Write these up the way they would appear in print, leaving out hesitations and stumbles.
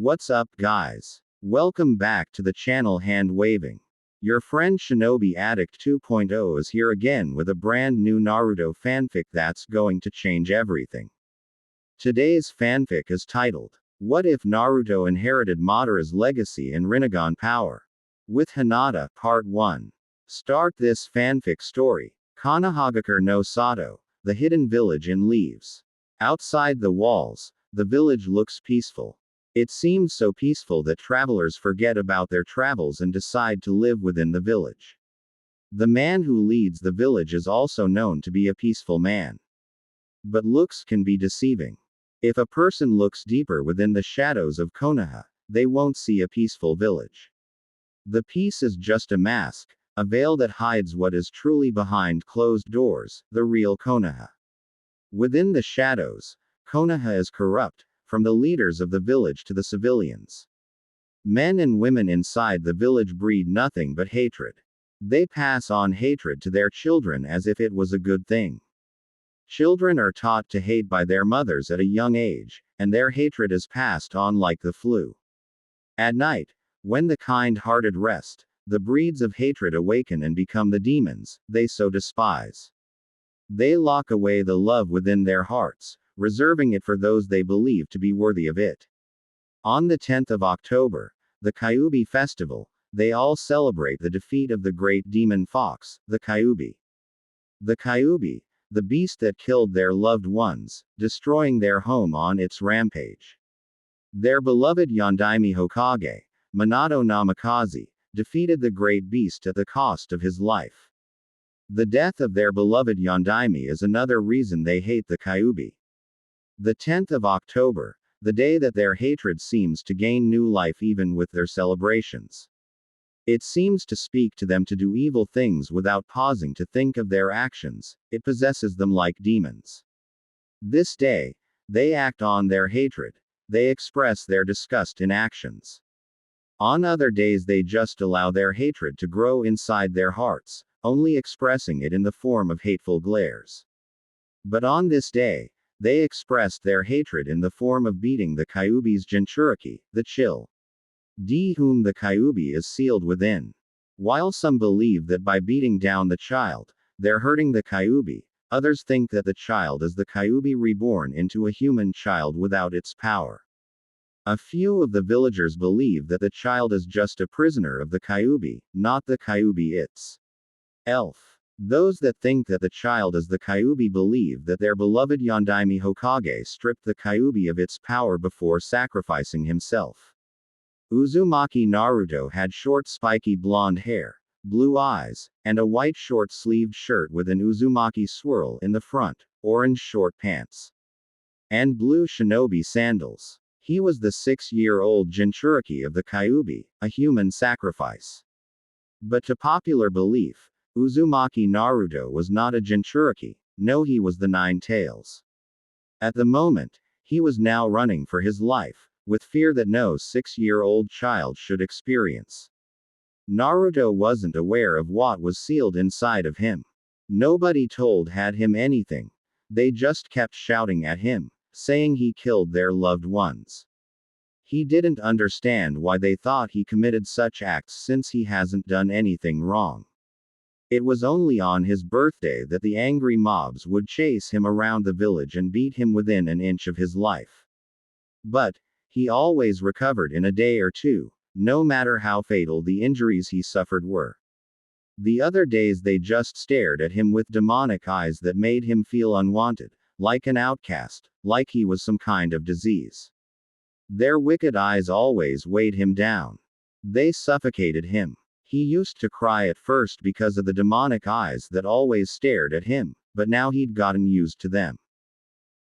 What's up, guys? Welcome back to the channel Hand Waving. Your friend Shinobi Addict 2.0 is here again with a brand new Naruto fanfic that's going to change everything. Today's fanfic is titled, What If Naruto Inherited Madara's Legacy and Rinnegan Power? With Hinata, Part 1. Start this fanfic story. Konohagakure no Sato, the hidden village in leaves. Outside the walls, the village looks peaceful. It seems so peaceful that travelers forget about their travels and decide to live within the village. The man who leads the village is also known to be a peaceful man. But looks can be deceiving. If a person looks deeper within the shadows of Konoha, they won't see a peaceful village. The peace is just a mask, a veil that hides what is truly behind closed doors, the real Konoha. Within the shadows, Konoha is corrupt, from the leaders of the village to the civilians. Men and women inside the village breed nothing but hatred. They pass on hatred to their children as if it was a good thing. Children are taught to hate by their mothers at a young age, and their hatred is passed on like the flu. At night, when the kind-hearted rest, the breeds of hatred awaken and become the demons they so despise. They lock away the love within their hearts, reserving it for those they believe to be worthy of it. On the 10th of October, the Kyuubi festival, they all celebrate the defeat of the great demon fox, the Kyuubi. The Kyuubi, the beast that killed their loved ones, destroying their home on its rampage. Their beloved Yondaime Hokage, Minato Namikaze, defeated the great beast at the cost of his life. The death of their beloved Yondaime is another reason they hate the Kyuubi. The 10th of October, the day that their hatred seems to gain new life even with their celebrations. It seems to speak to them to do evil things without pausing to think of their actions, it possesses them like demons. This day, they act on their hatred, they express their disgust in actions. On other days they just allow their hatred to grow inside their hearts, only expressing it in the form of hateful glares. But on this day, they expressed their hatred in the form of beating the Kyuubi's Jinchuriki, the chill. D whom the Kyuubi is sealed within. While some believe that by beating down the child, they're hurting the Kyuubi, others think that the child is the Kyuubi reborn into a human child without its power. A few of the villagers believe that the child is just a prisoner of the Kyuubi, not the Kyuubi itself. Those that think that the child is the Kyuubi believe that their beloved Yondaime Hokage stripped the Kyuubi of its power before sacrificing himself. Uzumaki Naruto had short spiky blonde hair, blue eyes, and a white short-sleeved shirt with an Uzumaki swirl in the front, orange short pants, and blue shinobi sandals. He was the 6-year-old Jinchuriki of the Kyuubi, a human sacrifice. But to popular belief, Uzumaki Naruto was not a Jinchuriki, no, he was the Nine Tails. At the moment, he was now running for his life, with fear that no 6-year-old child should experience. Naruto wasn't aware of what was sealed inside of him. Nobody told had him anything. They just kept shouting at him, saying he killed their loved ones. He didn't understand why they thought he committed such acts since he hasn't done anything wrong. It was only on his birthday that the angry mobs would chase him around the village and beat him within an inch of his life. But he always recovered in a day or two, no matter how fatal the injuries he suffered were. The other days they just stared at him with demonic eyes that made him feel unwanted, like an outcast, like he was some kind of disease. Their wicked eyes always weighed him down. They suffocated him. He used to cry at first because of the demonic eyes that always stared at him, but now he'd gotten used to them.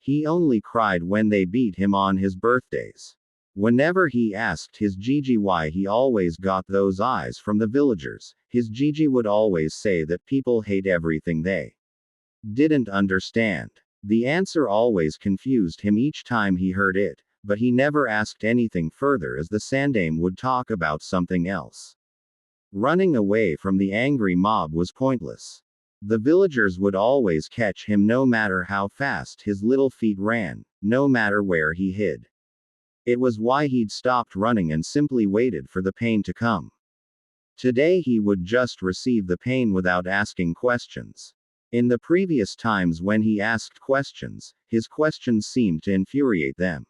He only cried when they beat him on his birthdays. Whenever he asked his Gigi why he always got those eyes from the villagers, his Gigi would always say that people hate everything they didn't understand. The answer always confused him each time he heard it, but he never asked anything further as the Sandaime would talk about something else. Running away from the angry mob was pointless. The villagers would always catch him no matter how fast his little feet ran, no matter where he hid. It was why he'd stopped running and simply waited for the pain to come. Today he would just receive the pain without asking questions. In the previous times when he asked questions, his questions seemed to infuriate them.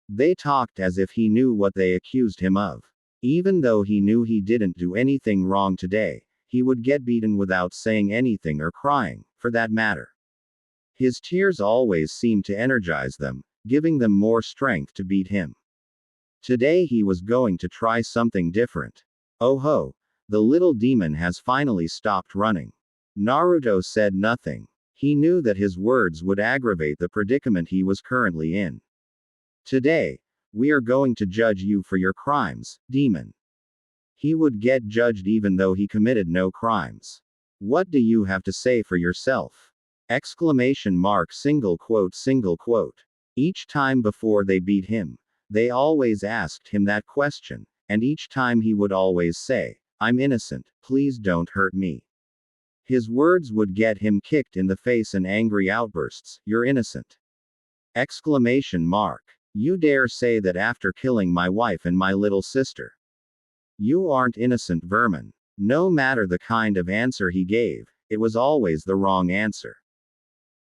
They talked as if he knew what they accused him of. Even though he knew he didn't do anything wrong today, he would get beaten without saying anything or crying, for that matter. His tears always seemed to energize them, giving them more strength to beat him. Today he was going to try something different. Oh ho! The little demon has finally stopped running. Naruto said nothing. He knew that his words would aggravate the predicament he was currently in. Today, we are going to judge you for your crimes, demon. He would get judged even though he committed no crimes. What do you have to say for yourself? Exclamation mark single quote single quote. Each time before they beat him, they always asked him that question, and each time he would always say, "I'm innocent, please don't hurt me." His words would get him kicked in the face and angry outbursts, "You're innocent." Exclamation mark. You dare say that after killing my wife and my little sister? You aren't innocent, vermin. No matter the kind of answer he gave, it was always the wrong answer.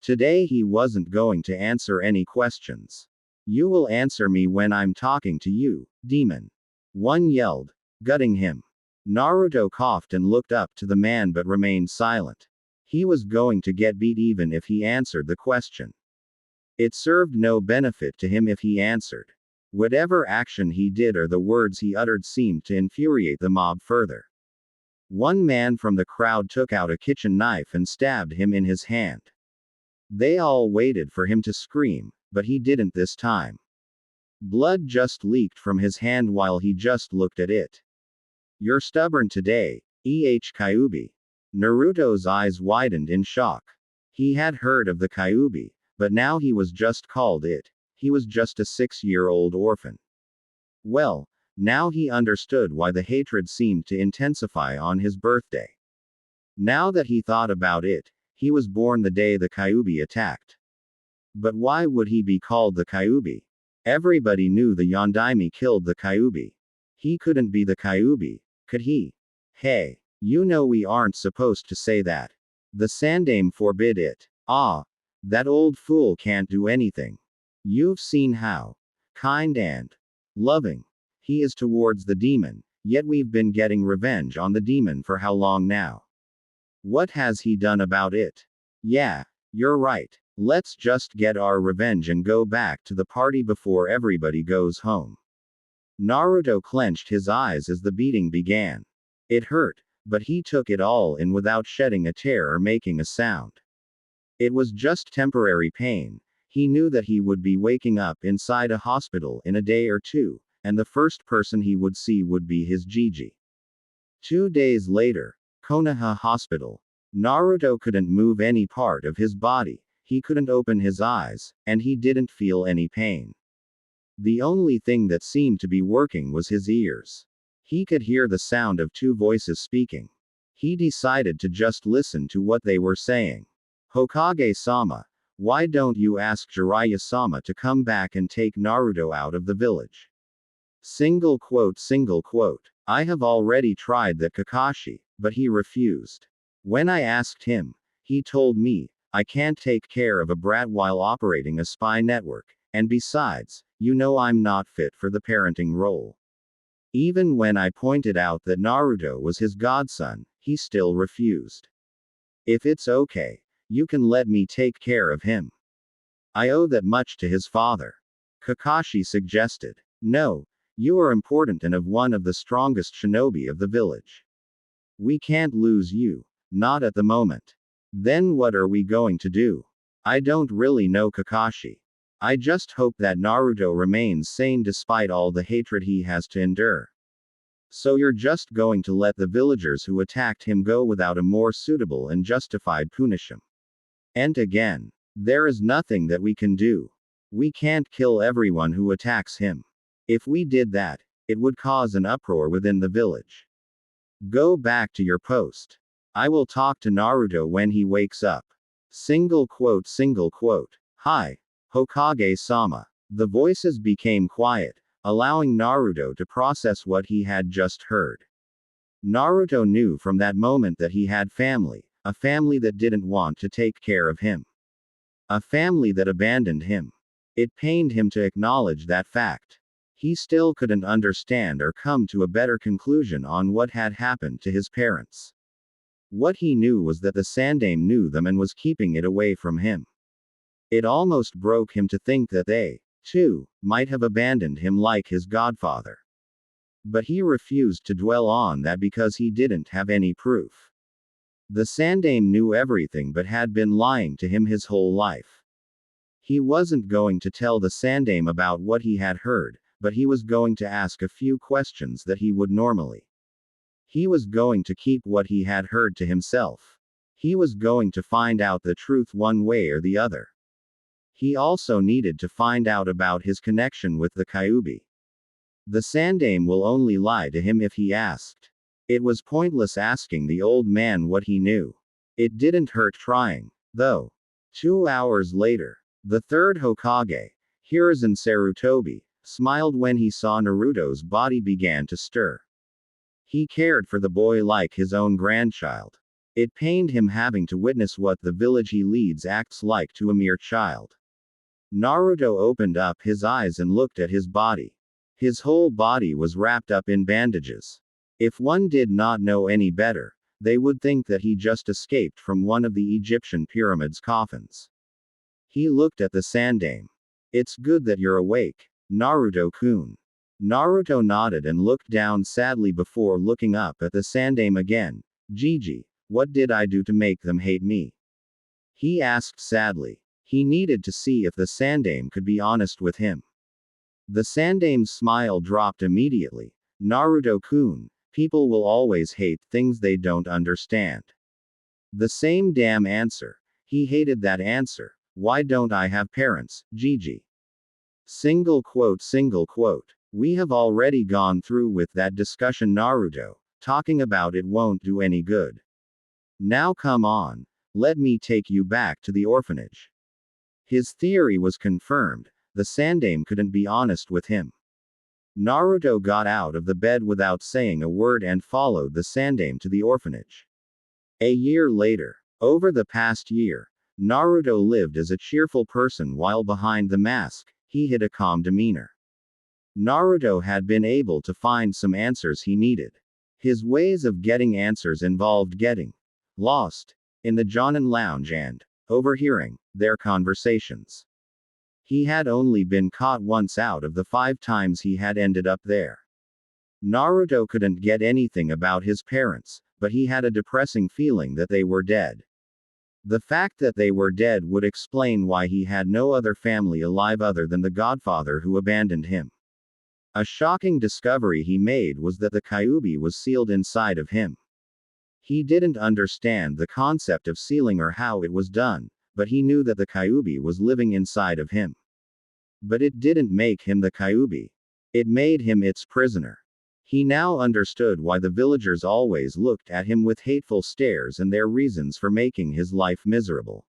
Today he wasn't going to answer any questions. You will answer me when I'm talking to you, demon. One yelled, gutting him. Naruto coughed and looked up to the man but remained silent. He was going to get beat even if he answered the question. It served no benefit to him if he answered. Whatever action he did or the words he uttered seemed to infuriate the mob further. One man from the crowd took out a kitchen knife and stabbed him in his hand. They all waited for him to scream, but he didn't this time. Blood just leaked from his hand while he just looked at it. You're stubborn today, Kyuubi. Naruto's eyes widened in shock. He had heard of the Kyuubi, but now he was just called it. He was just a 6-year-old orphan. Well, now he understood why the hatred seemed to intensify on his birthday. Now that he thought about it, he was born the day the Kyuubi attacked. But why would he be called the Kyuubi? Everybody knew the Yondaime killed the Kyuubi. He couldn't be the Kyuubi, could he? Hey, you know we aren't supposed to say that. The Sandaime forbid it. Ah, that old fool can't do anything. You've seen how kind and loving he is towards the demon, yet we've been getting revenge on the demon for how long now? What has he done about it? Yeah, you're right. Let's just get our revenge and go back to the party before everybody goes home. Naruto clenched his eyes as the beating began. It hurt, but he took it all in without shedding a tear or making a sound. It was just temporary pain. He knew that he would be waking up inside a hospital in a day or two, and the first person he would see would be his Gigi. 2 days later, Konoha Hospital. Naruto couldn't move any part of his body, he couldn't open his eyes, and he didn't feel any pain. The only thing that seemed to be working was his ears. He could hear the sound of 2 voices speaking. He decided to just listen to what they were saying. Hokage-sama, why don't you ask Jiraiya-sama to come back and take Naruto out of the village? Single quote. I have already tried that Kakashi, but he refused. When I asked him, he told me, I can't take care of a brat while operating a spy network, and besides, you know I'm not fit for the parenting role. Even when I pointed out that Naruto was his godson, he still refused. If it's okay, you can let me take care of him. I owe that much to his father. Kakashi suggested. No, you are important and of one of the strongest shinobi of the village. We can't lose you. Not at the moment. Then what are we going to do? I don't really know, Kakashi. I just hope that Naruto remains sane despite all the hatred he has to endure. So you're just going to let the villagers who attacked him go without a more suitable and justified punishment? And again, there is nothing that we can do. We can't kill everyone who attacks him. If we did that, it would cause an uproar within the village. Go back to your post. I will talk to Naruto when he wakes up. Single quote. Hi, Hokage-sama. The voices became quiet, allowing Naruto to process what he had just heard. Naruto knew from that moment that he had family, a family that didn't want to take care of him. A family that abandoned him. It pained him to acknowledge that fact. He still couldn't understand or come to a better conclusion on what had happened to his parents. What he knew was that the Sandaime knew them and was keeping it away from him. It almost broke him to think that they, too, might have abandoned him like his godfather. But he refused to dwell on that because he didn't have any proof. The Sandaime knew everything but had been lying to him his whole life. He wasn't going to tell the Sandaime about what he had heard, but he was going to ask a few questions that he would normally. He was going to keep what he had heard to himself. He was going to find out the truth one way or the other. He also needed to find out about his connection with the Kyuubi. The Sandaime will only lie to him if he asked. It was pointless asking the old man what he knew. It didn't hurt trying, though. 2 hours later, the third Hokage, Hiruzen Sarutobi, smiled when he saw Naruto's body began to stir. He cared for the boy like his own grandchild. It pained him having to witness what the village he leads acts like to a mere child. Naruto opened up his eyes and looked at his body. His whole body was wrapped up in bandages. If one did not know any better, they would think that he just escaped from one of the Egyptian pyramids' coffins. He looked at the Sandaime. "It's good that you're awake, Naruto-kun." Naruto nodded and looked down sadly before looking up at the Sandaime again. "Gigi, what did I do to make them hate me?" he asked sadly. He needed to see if the Sandaime could be honest with him. The Sandaime's smile dropped immediately. "Naruto-kun, people will always hate things they don't understand." The same damn answer. He hated that answer. Why don't I have parents, Gigi? Single quote. We have already gone through with that discussion, Naruto. Talking about it won't do any good. Now come on. Let me take you back to the orphanage. His theory was confirmed. The Sandaime couldn't be honest with him. Naruto got out of the bed without saying a word and followed the Sandaime to the orphanage. A year later, over the past year, Naruto lived as a cheerful person while behind the mask, he had a calm demeanor. Naruto had been able to find some answers he needed. His ways of getting answers involved getting lost in the Jonin lounge and overhearing their conversations. He had only been caught once out of the 5 times he had ended up there. Naruto couldn't get anything about his parents, but he had a depressing feeling that they were dead. The fact that they were dead would explain why he had no other family alive other than the godfather who abandoned him. A shocking discovery he made was that the Kyuubi was sealed inside of him. He didn't understand the concept of sealing or how it was done, but he knew that the Kyuubi was living inside of him. But it didn't make him the Kyuubi. It made him its prisoner. He now understood why the villagers always looked at him with hateful stares and their reasons for making his life miserable.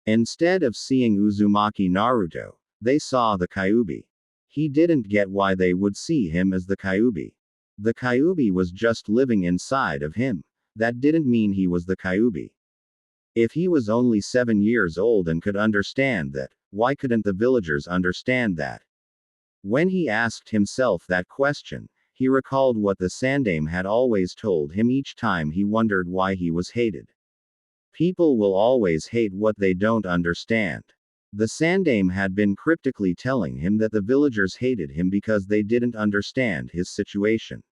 Instead of seeing Uzumaki Naruto, they saw the Kyuubi. He didn't get why they would see him as the Kyuubi. The Kyuubi was just living inside of him. That didn't mean he was the Kyuubi. If he was only 7 years old and could understand that, why couldn't the villagers understand that? When he asked himself that question, he recalled what the Sandaime had always told him each time he wondered why he was hated. People will always hate what they don't understand. The Sandaime had been cryptically telling him that the villagers hated him because they didn't understand his situation.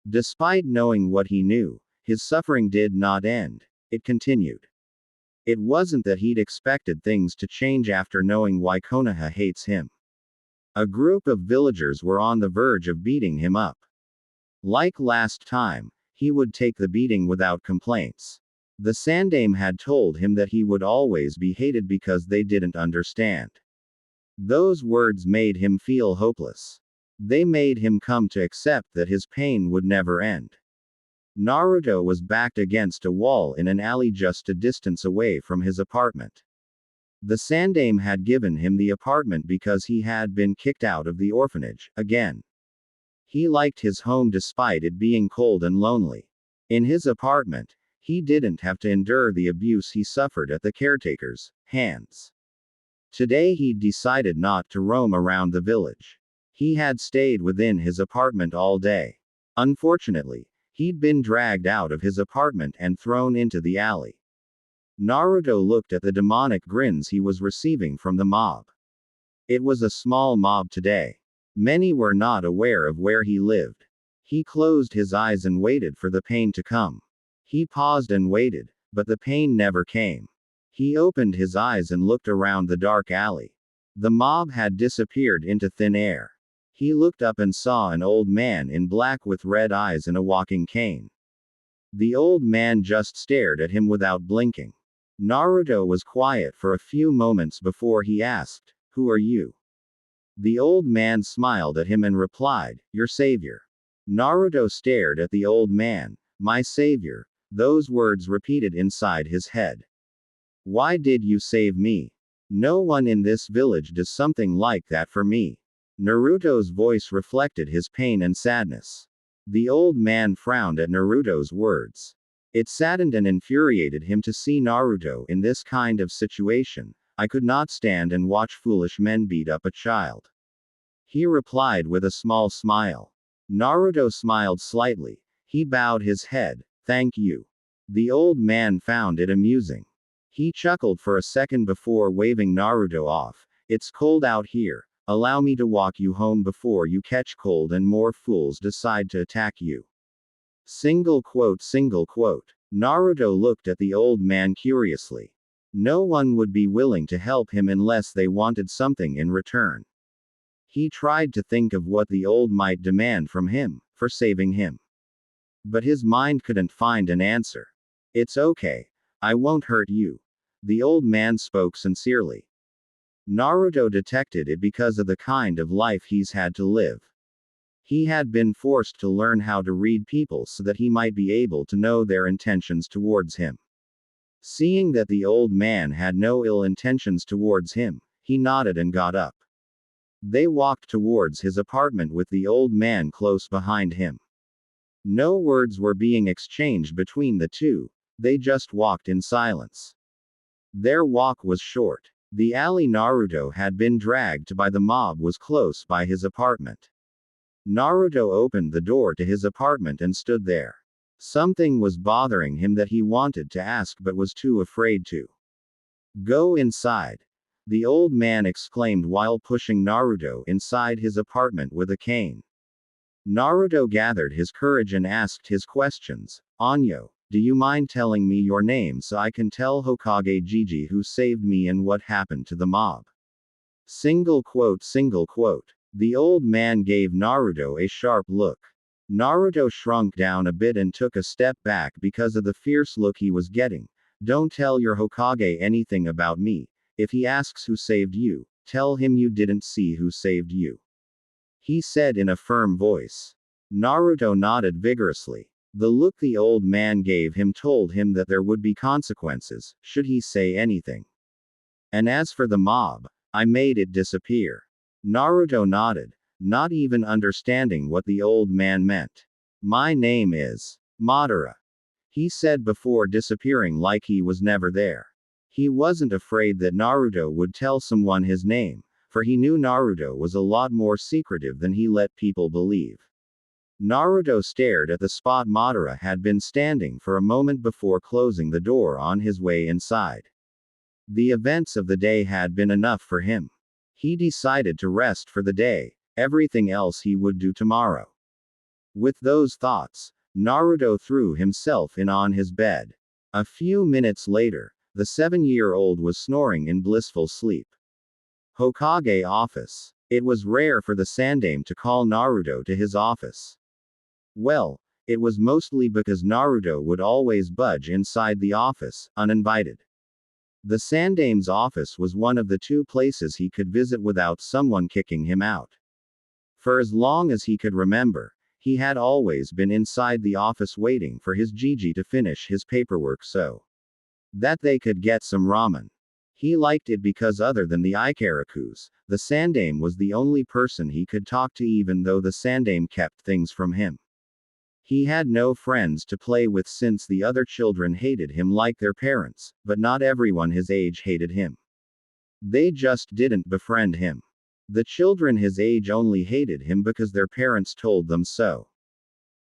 Despite knowing what he knew, his suffering did not end. It continued. It wasn't that he'd expected things to change after knowing why Konoha hates him. A group of villagers were on the verge of beating him up. Like last time, he would take the beating without complaints. The Sandaime had told him that he would always be hated because they didn't understand. Those words made him feel hopeless. They made him come to accept that his pain would never end. Naruto was backed against a wall in an alley just a distance away from his apartment. The Sandaime had given him the apartment because he had been kicked out of the orphanage, again. He liked his home despite it being cold and lonely. In his apartment, he didn't have to endure the abuse he suffered at the caretaker's hands. Today he'd decided not to roam around the village. He had stayed within his apartment all day. Unfortunately, he'd been dragged out of his apartment and thrown into the alley. Naruto looked at the demonic grins he was receiving from the mob. It was a small mob today. Many were not aware of where he lived. He closed his eyes and waited for the pain to come. He paused and waited, but the pain never came. He opened his eyes and looked around the dark alley. The mob had disappeared into thin air. He looked up and saw an old man in black with red eyes and a walking cane. The old man just stared at him without blinking. Naruto was quiet for a few moments before he asked, "Who are you?" The old man smiled at him and replied, "Your savior." Naruto stared at the old man. "My savior," those words repeated inside his head. "Why did you save me? No one in this village does something like that for me." Naruto's voice reflected his pain and sadness. The old man frowned at Naruto's words. It saddened and infuriated him to see Naruto in this kind of situation. "I could not stand and watch foolish men beat up a child," he replied with a small smile. Naruto smiled slightly. He bowed his head. "Thank you." The old man found it amusing. He chuckled for a second before waving Naruto off. "It's cold out here. Allow me to walk you home before you catch cold and more fools decide to attack you." Single quote. Naruto looked at the old man curiously. No one would be willing to help him unless they wanted something in return. He tried to think of what the old might demand from him, for saving him. But his mind couldn't find an answer. "It's okay. I won't hurt you." The old man spoke sincerely. Naruto detected it because of the kind of life he's had to live. He had been forced to learn how to read people so that he might be able to know their intentions towards him. Seeing that the old man had no ill intentions towards him, he nodded and got up. They walked towards his apartment with the old man close behind him. No words were being exchanged between the two, they just walked in silence. Their walk was short. The alley Naruto had been dragged by the mob was close by his apartment. Naruto opened the door to his apartment and stood there. Something was bothering him that he wanted to ask but was too afraid to. "Go inside," the old man exclaimed while pushing Naruto inside his apartment with a cane. Naruto gathered his courage and asked his questions. "Anyo, do you mind telling me your name so I can tell Hokage Gigi who saved me and what happened to the mob?" Single quote. The old man gave Naruto a sharp look. Naruto shrunk down a bit and took a step back because of the fierce look he was getting. "Don't tell your Hokage anything about me. If he asks who saved you, tell him you didn't see who saved you," he said in a firm voice. Naruto nodded vigorously. The look the old man gave him told him that there would be consequences, should he say anything. "And as for the mob, I made it disappear." Naruto nodded, not even understanding what the old man meant. "My name is Madara," he said before disappearing like he was never there. He wasn't afraid that Naruto would tell someone his name, for he knew Naruto was a lot more secretive than he let people believe. Naruto stared at the spot Madara had been standing for a moment before closing the door on his way inside. The events of the day had been enough for him. He decided to rest for the day, everything else he would do tomorrow. With those thoughts, Naruto threw himself in on his bed. A few minutes later, the 7-year-old was snoring in blissful sleep. Hokage office. It was rare for the Sandaime to call Naruto to his office. Well, it was mostly because Naruto would always budge inside the office, uninvited. The Sandaime's office was one of the 2 places he could visit without someone kicking him out. For as long as he could remember, he had always been inside the office waiting for his Gigi to finish his paperwork so that they could get some ramen. He liked it because other than the Ikarakus, the Sandame was the only person he could talk to even though the Sandame kept things from him. He had no friends to play with since the other children hated him like their parents, but not everyone his age hated him. They just didn't befriend him. The children his age only hated him because their parents told them so.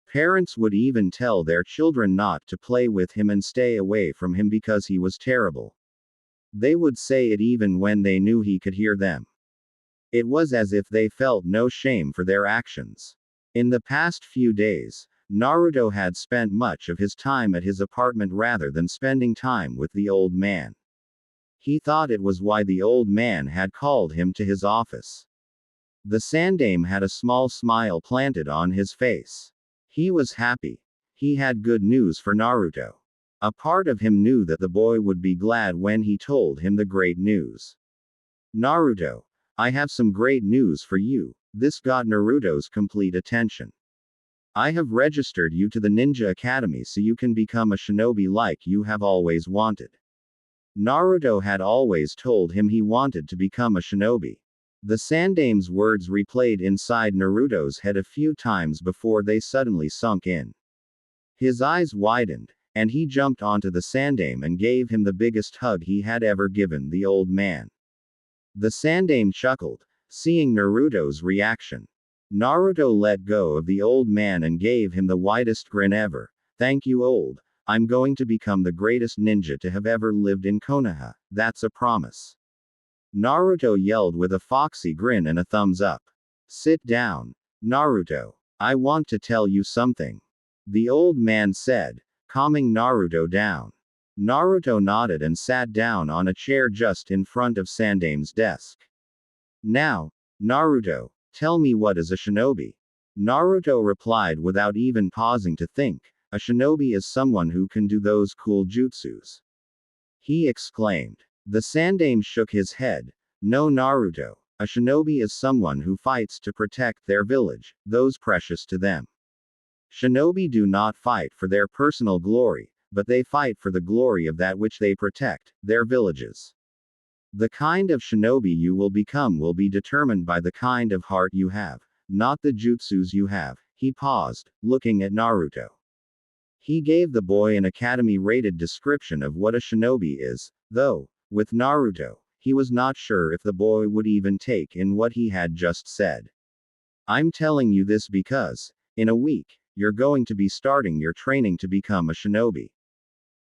Parents would even tell their children not to play with him and stay away from him because he was terrible. They would say it even when they knew he could hear them. It was as if they felt no shame for their actions. In the past few days, Naruto had spent much of his time at his apartment rather than spending time with the old man. He thought it was why the old man had called him to his office. The Sandame had a small smile planted on his face. He was happy. He had good news for Naruto. A part of him knew that the boy would be glad when he told him the great news. Naruto, I have some great news for you. This got Naruto's complete attention. I have registered you to the Ninja Academy so you can become a shinobi like you have always wanted. Naruto had always told him he wanted to become a shinobi. The Sandame's words replayed inside Naruto's head a few times before they suddenly sunk in. His eyes widened, and he jumped onto the Sandame and gave him the biggest hug he had ever given the old man. The Sandame chuckled, seeing Naruto's reaction. Naruto let go of the old man and gave him the widest grin ever. Thank you, old. I'm going to become the greatest ninja to have ever lived in Konoha, that's a promise. Naruto yelled with a foxy grin and a thumbs up. Sit down. Naruto, I want to tell you something. The old man said, calming Naruto down. Naruto nodded and sat down on a chair just in front of Sandame's desk. Now, Naruto, tell me what is a shinobi? Naruto replied without even pausing to think. A shinobi is someone who can do those cool jutsus. He exclaimed. The Sandame shook his head. No, Naruto. A shinobi is someone who fights to protect their village, those precious to them. Shinobi do not fight for their personal glory, but they fight for the glory of that which they protect, their villages. The kind of shinobi you will become will be determined by the kind of heart you have, not the jutsus you have. He paused, looking at Naruto. He gave the boy an academy-rated description of what a shinobi is, though, with Naruto, he was not sure if the boy would even take in what he had just said. I'm telling you this because, in a week, you're going to be starting your training to become a shinobi.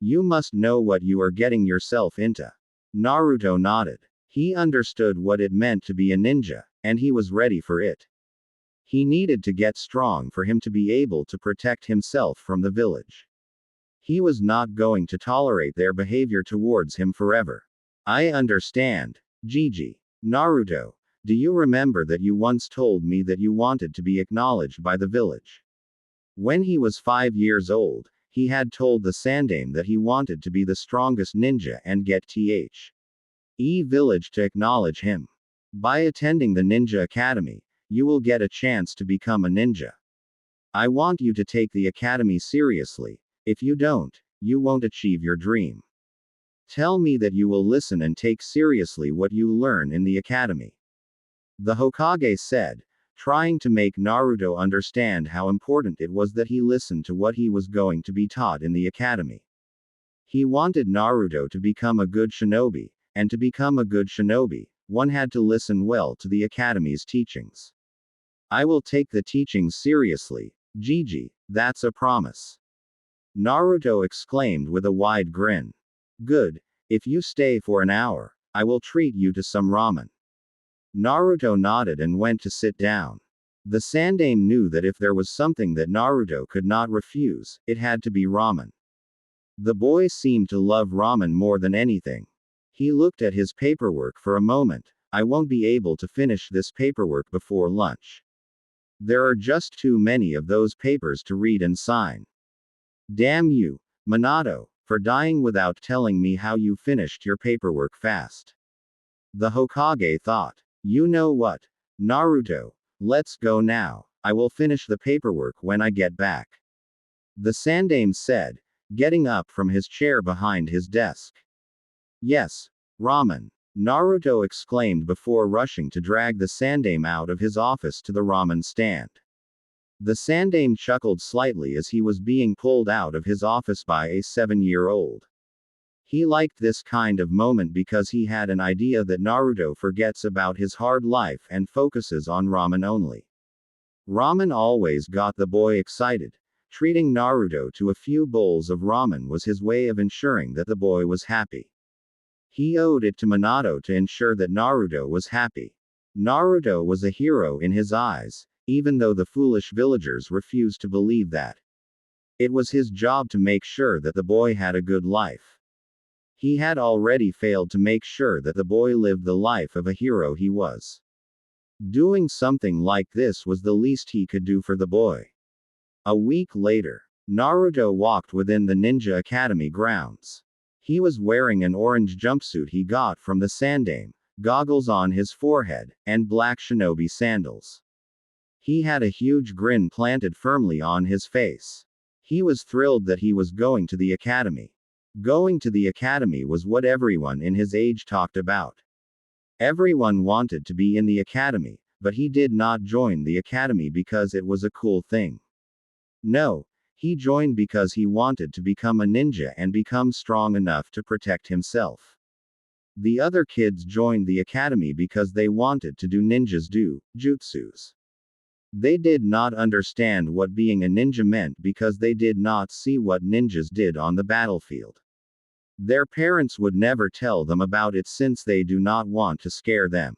You must know what you are getting yourself into. Naruto nodded. He understood what it meant to be a ninja, and he was ready for it. He needed to get strong for him to be able to protect himself from the village. He was not going to tolerate their behavior towards him forever. I understand. Gigi. Naruto, do you remember that you once told me that you wanted to be acknowledged by the village? When he was 5 years old, he had told the Sandame that he wanted to be the strongest ninja and get the village to acknowledge him. By attending the Ninja Academy, you will get a chance to become a ninja. I want you to take the academy seriously. If you don't, you won't achieve your dream. Tell me that you will listen and take seriously what you learn in the academy. The Hokage said, trying to make Naruto understand how important it was that he listened to what he was going to be taught in the academy. He wanted Naruto to become a good shinobi, and to become a good shinobi, one had to listen well to the academy's teachings. I will take the teachings seriously, Gigi, that's a promise. Naruto exclaimed with a wide grin. Good, if you stay for an hour, I will treat you to some ramen. Naruto nodded and went to sit down. The Sandame knew that if there was something that Naruto could not refuse, it had to be ramen. The boy seemed to love ramen more than anything. He looked at his paperwork for a moment. I won't be able to finish this paperwork before lunch. There are just too many of those papers to read and sign. Damn you, Minato, for dying without telling me how you finished your paperwork fast. The Hokage thought. You know what? Naruto, let's go now. I will finish the paperwork when I get back. The Sandame said, getting up from his chair behind his desk. Yes, Ramen. Naruto exclaimed before rushing to drag the Sandame out of his office to the ramen stand. The Sandame chuckled slightly as he was being pulled out of his office by a 7-year-old. He liked this kind of moment because he had an idea that Naruto forgets about his hard life and focuses on ramen only. Ramen always got the boy excited. Treating Naruto to a few bowls of ramen was his way of ensuring that the boy was happy. He owed it to Minato to ensure that Naruto was happy. Naruto was a hero in his eyes, even though the foolish villagers refused to believe that. It was his job to make sure that the boy had a good life. He had already failed to make sure that the boy lived the life of a hero he was. Doing something like this was the least he could do for the boy. A week later, Naruto walked within the Ninja Academy grounds. He was wearing an orange jumpsuit he got from the Sandame, goggles on his forehead, and black shinobi sandals. He had a huge grin planted firmly on his face. He was thrilled that he was going to the academy. Going to the academy was what everyone in his age talked about. Everyone wanted to be in the academy, but he did not join the academy because it was a cool thing. No, he joined because he wanted to become a ninja and become strong enough to protect himself. The other kids joined the academy because they wanted to do ninjas do jutsus. They did not understand what being a ninja meant because they did not see what ninjas did on the battlefield. Their parents would never tell them about it since they do not want to scare them.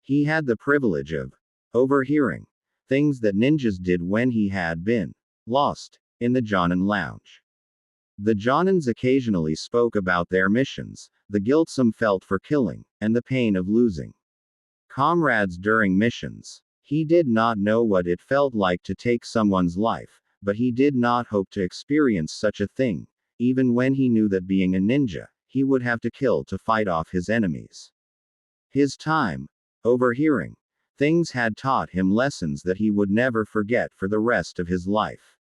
He had the privilege of overhearing things that ninjas did when he had been lost in the Jonin lounge. The Jonins occasionally spoke about their missions, the guilt some felt for killing, and the pain of losing comrades during missions. He did not know what it felt like to take someone's life, but he did not hope to experience such a thing, even when he knew that being a ninja, he would have to kill to fight off his enemies. His time overhearing things had taught him lessons that he would never forget for the rest of his life.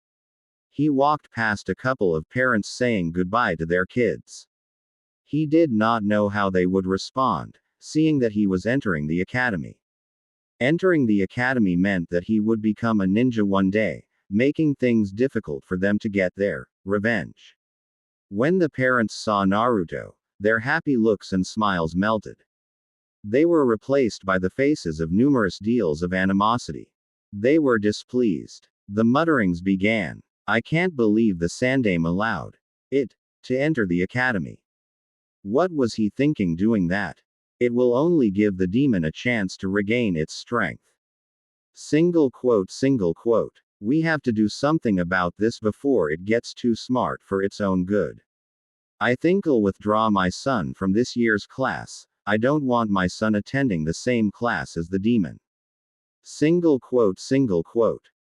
He walked past a couple of parents saying goodbye to their kids. He did not know how they would respond, seeing that he was entering the academy. Entering the academy meant that he would become a ninja one day, making things difficult for them to get their revenge. When the parents saw Naruto, their happy looks and smiles melted. They were replaced by the faces of numerous deals of animosity. They were displeased. The mutterings began. I can't believe the Sandame allowed it to enter the academy. What was he thinking doing that? It will only give the demon a chance to regain its strength. Single quote. We have to do something about this before it gets too smart for its own good. I think I'll withdraw my son from this year's class. I don't want my son attending the same class as the demon. Single quote.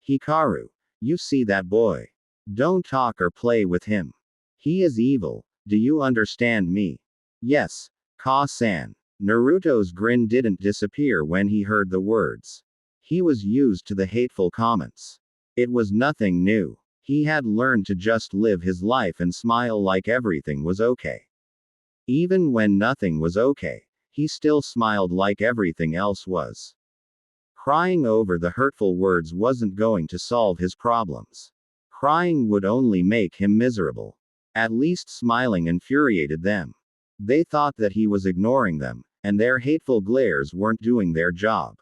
Hikaru. You see that boy? Don't talk or play with him. He is evil. Do you understand me? Yes, Ka-san. Naruto's grin didn't disappear when he heard the words. He was used to the hateful comments. It was nothing new. He had learned to just live his life and smile like everything was okay. Even when nothing was okay, he still smiled like everything else was. Crying over the hurtful words wasn't going to solve his problems. Crying would only make him miserable. At least smiling infuriated them. They thought that he was ignoring them, and their hateful glares weren't doing their job.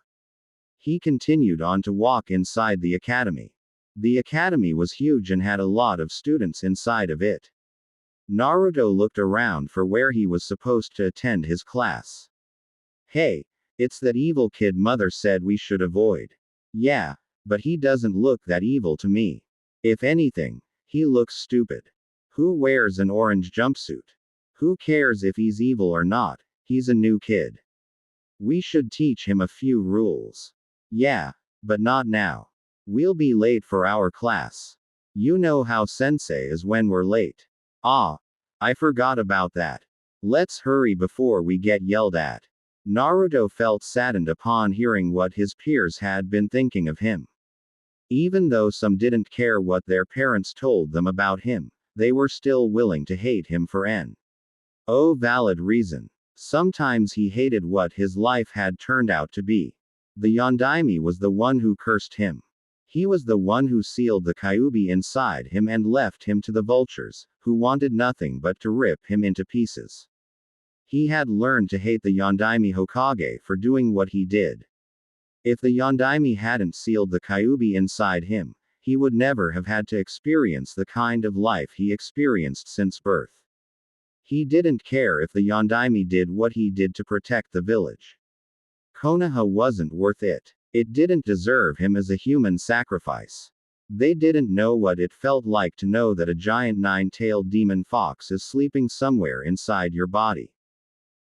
He continued on to walk inside the academy. The academy was huge and had a lot of students inside of it. Naruto looked around for where he was supposed to attend his class. Hey, it's that evil kid mother said we should avoid. Yeah, but he doesn't look that evil to me. If anything, he looks stupid. Who wears an orange jumpsuit? Who cares if he's evil or not? He's a new kid. We should teach him a few rules. Yeah, but not now. We'll be late for our class. You know how sensei is when we're late. Ah, I forgot about that. Let's hurry before we get yelled at. Naruto felt saddened upon hearing what his peers had been thinking of him. Even though some didn't care what their parents told them about him, they were still willing to hate him for an valid reason. Sometimes he hated what his life had turned out to be. The Yondaime was the one who cursed him. He was the one who sealed the Kyuubi inside him and left him to the vultures, who wanted nothing but to rip him into pieces. He had learned to hate the Yondaime Hokage for doing what he did. If the Yondaime hadn't sealed the Kyuubi inside him, he would never have had to experience the kind of life he experienced since birth. He didn't care if the Yondaime did what he did to protect the village. Konoha wasn't worth it. It didn't deserve him as a human sacrifice. They didn't know what it felt like to know that a giant nine-tailed demon fox is sleeping somewhere inside your body.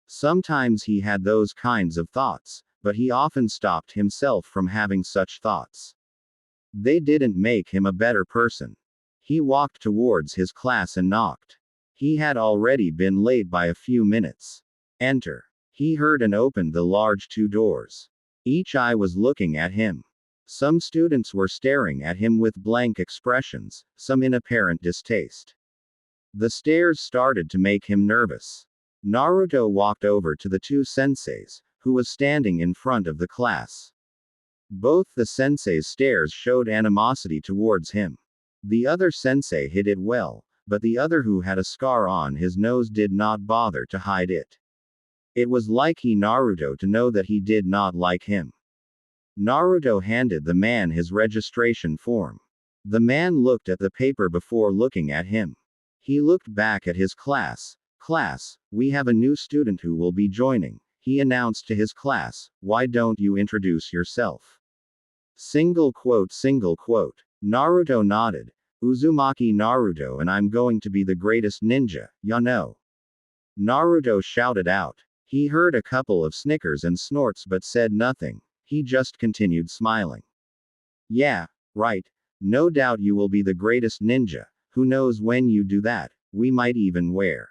Sometimes he had those kinds of thoughts, but he often stopped himself from having such thoughts. They didn't make him a better person. He walked towards his class and knocked. He had already been late by a few minutes. Enter. He heard and opened the large two doors. Each eye was looking at him. Some students were staring at him with blank expressions, some in apparent distaste. The stares started to make him nervous. Naruto walked over to the two senseis, who was standing in front of the class. Both the sensei's stares showed animosity towards him. The other sensei hid it well, but the other, who had a scar on his nose, did not bother to hide it. It was like Naruto to know that he did not like him. Naruto handed the man his registration form. The man looked at the paper before looking at him. He looked back at his class. Class, we have a new student who will be joining, he announced to his class. Why don't you introduce yourself? Single quote. Naruto nodded. Uzumaki Naruto, and I'm going to be the greatest ninja, ya know. Naruto shouted out. He heard a couple of snickers and snorts but said nothing. He just continued smiling. Yeah, right. No doubt you will be the greatest ninja. Who knows, when you do that, we might even wear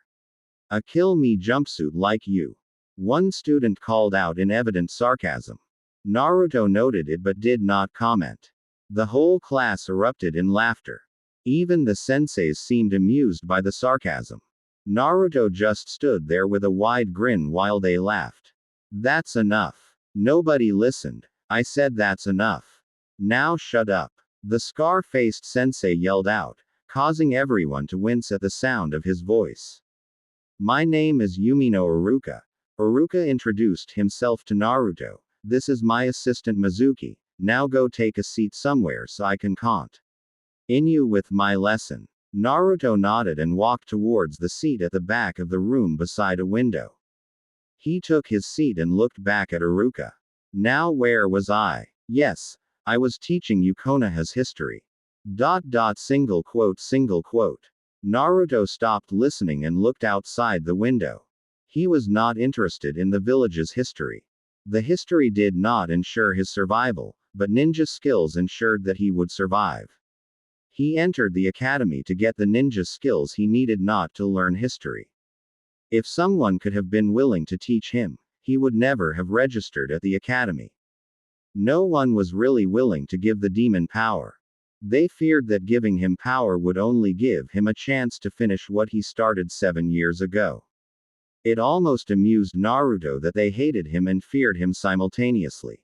a kill me jumpsuit like you. One student called out in evident sarcasm. Naruto noted it but did not comment. The whole class erupted in laughter. Even the senseis seemed amused by the sarcasm. Naruto just stood there with a wide grin while they laughed. That's enough. Nobody listened. I said that's enough. Now shut up. The scar-faced sensei yelled out, causing everyone to wince at the sound of his voice. My name is Yumino Iruka. Iruka introduced himself to Naruto. This is my assistant Mizuki. Now go take a seat somewhere so I can continue with my lesson. Naruto nodded and walked towards the seat at the back of the room beside a window. He took his seat and looked back at Iruka. Now where was I? Yes, I was teaching you Konoha's history. Single quote. Naruto stopped listening and looked outside the window. He was not interested in the village's history. The history did not ensure his survival, but ninja skills ensured that he would survive. He entered the academy to get the ninja skills he needed, not to learn history. If someone could have been willing to teach him, he would never have registered at the academy. No one was really willing to give the demon power. They feared that giving him power would only give him a chance to finish what he started 7 years ago. It almost amused Naruto that they hated him and feared him simultaneously.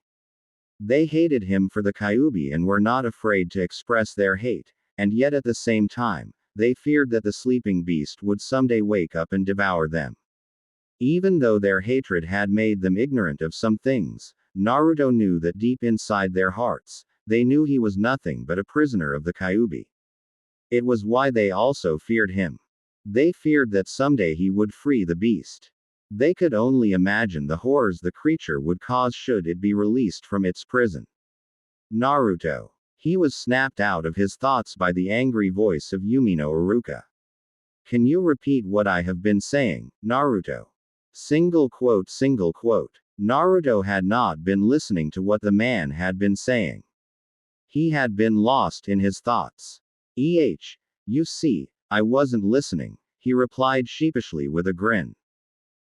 They hated him for the Kyuubi and were not afraid to express their hate, and yet at the same time, they feared that the sleeping beast would someday wake up and devour them. Even though their hatred had made them ignorant of some things, Naruto knew that deep inside their hearts, they knew he was nothing but a prisoner of the Kyuubi. It was why they also feared him. They feared that someday he would free the beast. They could only imagine the horrors the creature would cause should it be released from its prison. Naruto. He was snapped out of his thoughts by the angry voice of Yumino Iruka. Can you repeat what I have been saying, Naruto? Single quote. Naruto had not been listening to what the man had been saying. He had been lost in his thoughts. You see, I wasn't listening, he replied sheepishly with a grin.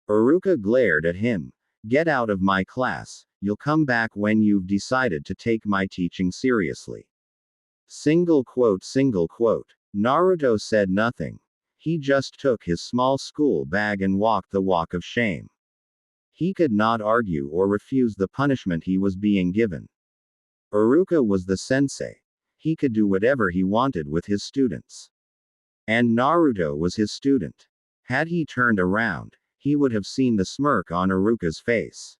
Iruka glared at him. Get out of my class, you'll come back when you've decided to take my teaching seriously. Single quote. Naruto said nothing. He just took his small school bag and walked the walk of shame. He could not argue or refuse the punishment he was being given. Iruka was the sensei. He could do whatever he wanted with his students. And Naruto was his student. Had he turned around, he would have seen the smirk on Iruka's face.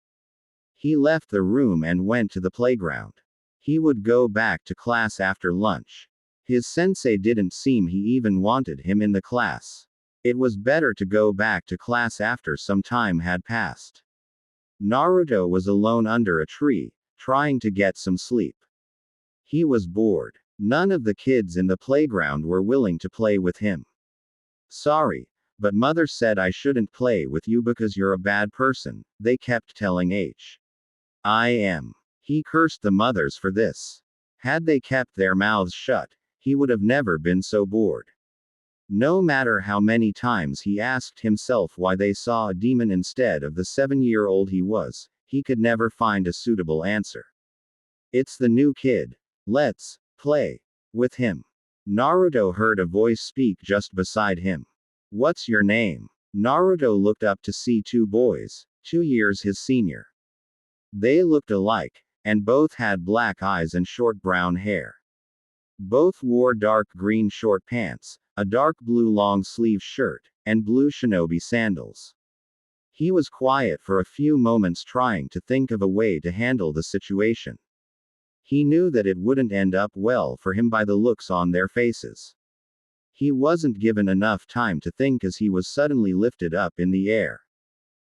He left the room and went to the playground. He would go back to class after lunch. His sensei didn't seem he even wanted him in the class. It was better to go back to class after some time had passed. Naruto was alone under a tree, trying to get some sleep. He was bored. None of the kids in the playground were willing to play with him. Sorry, but mother said I shouldn't play with you because you're a bad person, they kept telling I am. He cursed the mothers for this. Had they kept their mouths shut, he would have never been so bored. No matter how many times he asked himself why they saw a demon instead of the 7-year-old he was, he could never find a suitable answer. It's the new kid. Let's play with him. Naruto heard a voice speak just beside him. What's your name? Naruto looked up to see two boys, 2 years his senior. They looked alike, and both had black eyes and short brown hair. Both wore dark green short pants, a dark blue long-sleeved shirt, and blue shinobi sandals. He was quiet for a few moments trying to think of a way to handle the situation. He knew that it wouldn't end up well for him by the looks on their faces. He wasn't given enough time to think as he was suddenly lifted up in the air.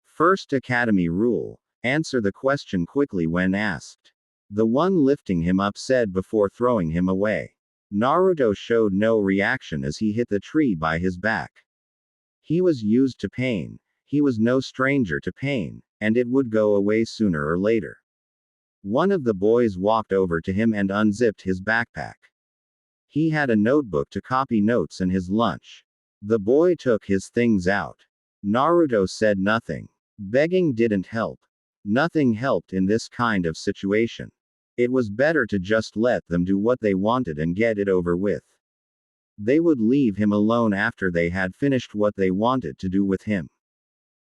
First Academy rule: answer the question quickly when asked. The one lifting him up said before throwing him away. Naruto showed no reaction as he hit the tree by his back. He was used to pain. He was no stranger to pain, and it would go away sooner or later. One of the boys walked over to him and unzipped his backpack. He had a notebook to copy notes and his lunch. The boy took his things out. Naruto said nothing. Begging didn't help. Nothing helped in this kind of situation. It was better to just let them do what they wanted and get it over with. They would leave him alone after they had finished what they wanted to do with him.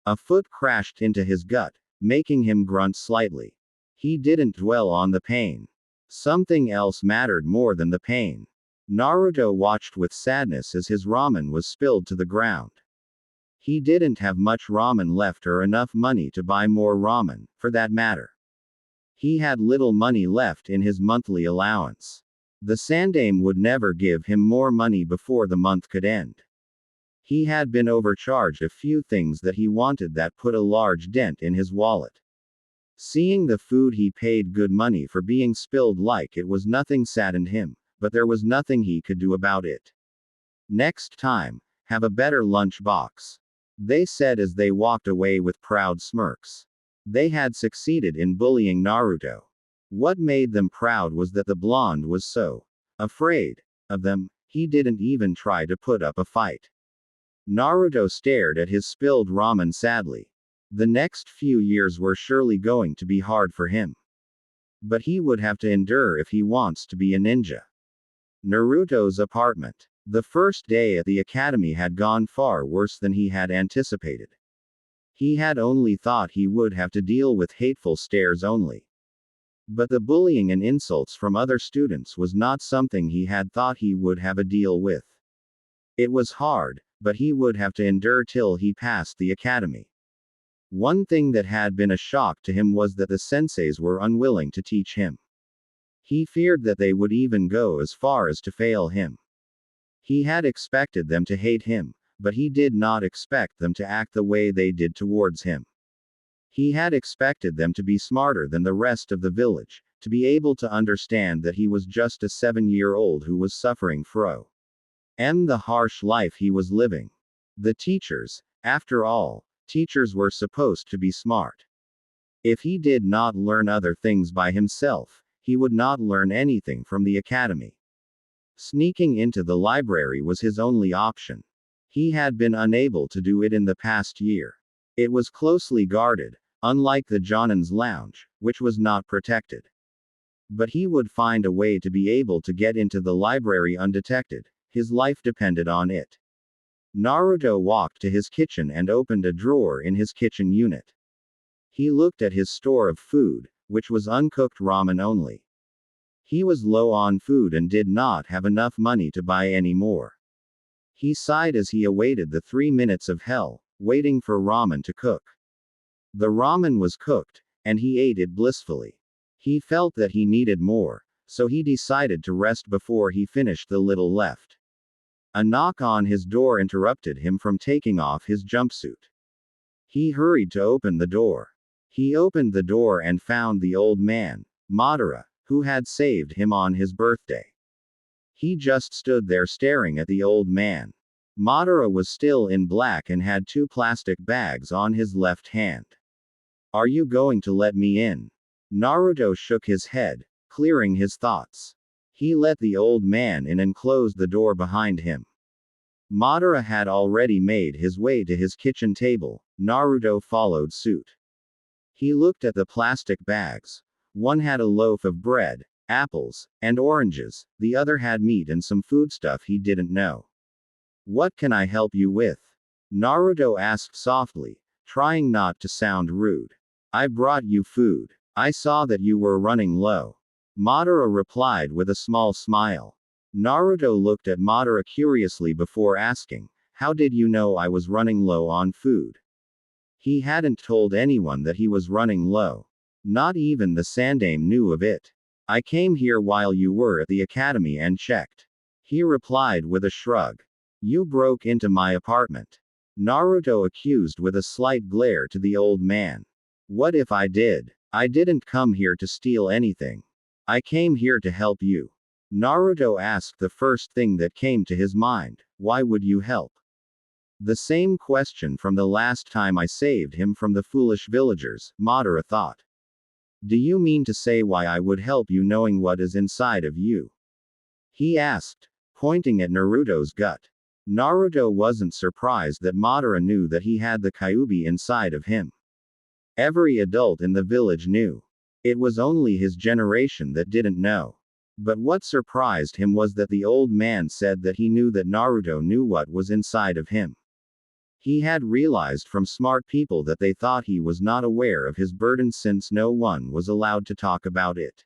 A foot crashed into his gut, making him grunt slightly. He didn't dwell on the pain. Something else mattered more than the pain. Naruto watched with sadness as his ramen was spilled to the ground. He didn't have much ramen left or enough money to buy more ramen, for that matter. He had little money left in his monthly allowance. The sandaime would never give him more money before the month could end. He had been overcharged a few things that he wanted that put a large dent in his wallet. Seeing the food he paid good money for being spilled like it was nothing saddened him, but there was nothing he could do about it. Next time, have a better lunch box, they said as they walked away with proud smirks. They had succeeded in bullying Naruto. What made them proud was that the blonde was so afraid of them, he didn't even try to put up a fight. Naruto stared at his spilled ramen sadly. The next few years were surely going to be hard for him. But he would have to endure if he wants to be a ninja. Naruto's apartment. The first day at the academy had gone far worse than he had anticipated. He had only thought he would have to deal with hateful stares only. But the bullying and insults from other students was not something he had thought he would have a deal with. It was hard, but he would have to endure till he passed the academy. One thing that had been a shock to him was that the senseis were unwilling to teach him. He feared that they would even go as far as to fail him. He had expected them to hate him, but he did not expect them to act the way they did towards him. He had expected them to be smarter than the rest of the village, to be able to understand that he was just a 7-year-old who was suffering from the harsh life he was living. The teachers, after all, teachers were supposed to be smart. If he did not learn other things by himself, he would not learn anything from the academy. Sneaking into the library was his only option. He had been unable to do it in the past year. It was closely guarded, unlike the Jonin's lounge, which was not protected. But he would find a way to be able to get into the library undetected. His life depended on it. Naruto walked to his kitchen and opened a drawer in his kitchen unit. He looked at his store of food, which was uncooked ramen only. He was low on food and did not have enough money to buy any more. He sighed as he awaited the 3 minutes of hell, waiting for ramen to cook. The ramen was cooked, and he ate it blissfully. He felt that he needed more, so he decided to rest before he finished the little left. A knock on his door interrupted him from taking off his jumpsuit. He hurried to open the door. He opened the door and found the old man, Madara, who had saved him on his birthday. He just stood there staring at the old man. Madara was still in black and had 2 plastic bags on his left hand. Are you going to let me in? Naruto shook his head, clearing his thoughts. He let the old man in and closed the door behind him. Madara had already made his way to his kitchen table. Naruto followed suit. He looked at the plastic bags. One had a loaf of bread, apples, and oranges, the other had meat and some foodstuff he didn't know. What can I help you with? Naruto asked softly, trying not to sound rude. I brought you food. I saw that you were running low. Madara replied with a small smile. Naruto looked at Madara curiously before asking, how did you know I was running low on food? He hadn't told anyone that he was running low. Not even the Sandaime knew of it. I came here while you were at the academy and checked. He replied with a shrug. You broke into my apartment. Naruto accused with a slight glare to the old man. What if I did? I didn't come here to steal anything. I came here to help you. Naruto asked the first thing that came to his mind. Why would you help? The same question from the last time I saved him from the foolish villagers, Madara thought. Do you mean to say why I would help you knowing what is inside of you? He asked, pointing at Naruto's gut. Naruto wasn't surprised that Madara knew that he had the Kyuubi inside of him. Every adult in the village knew. It was only his generation that didn't know. But what surprised him was that the old man said that he knew that Naruto knew what was inside of him. He had realized from smart people that they thought he was not aware of his burden since no one was allowed to talk about it.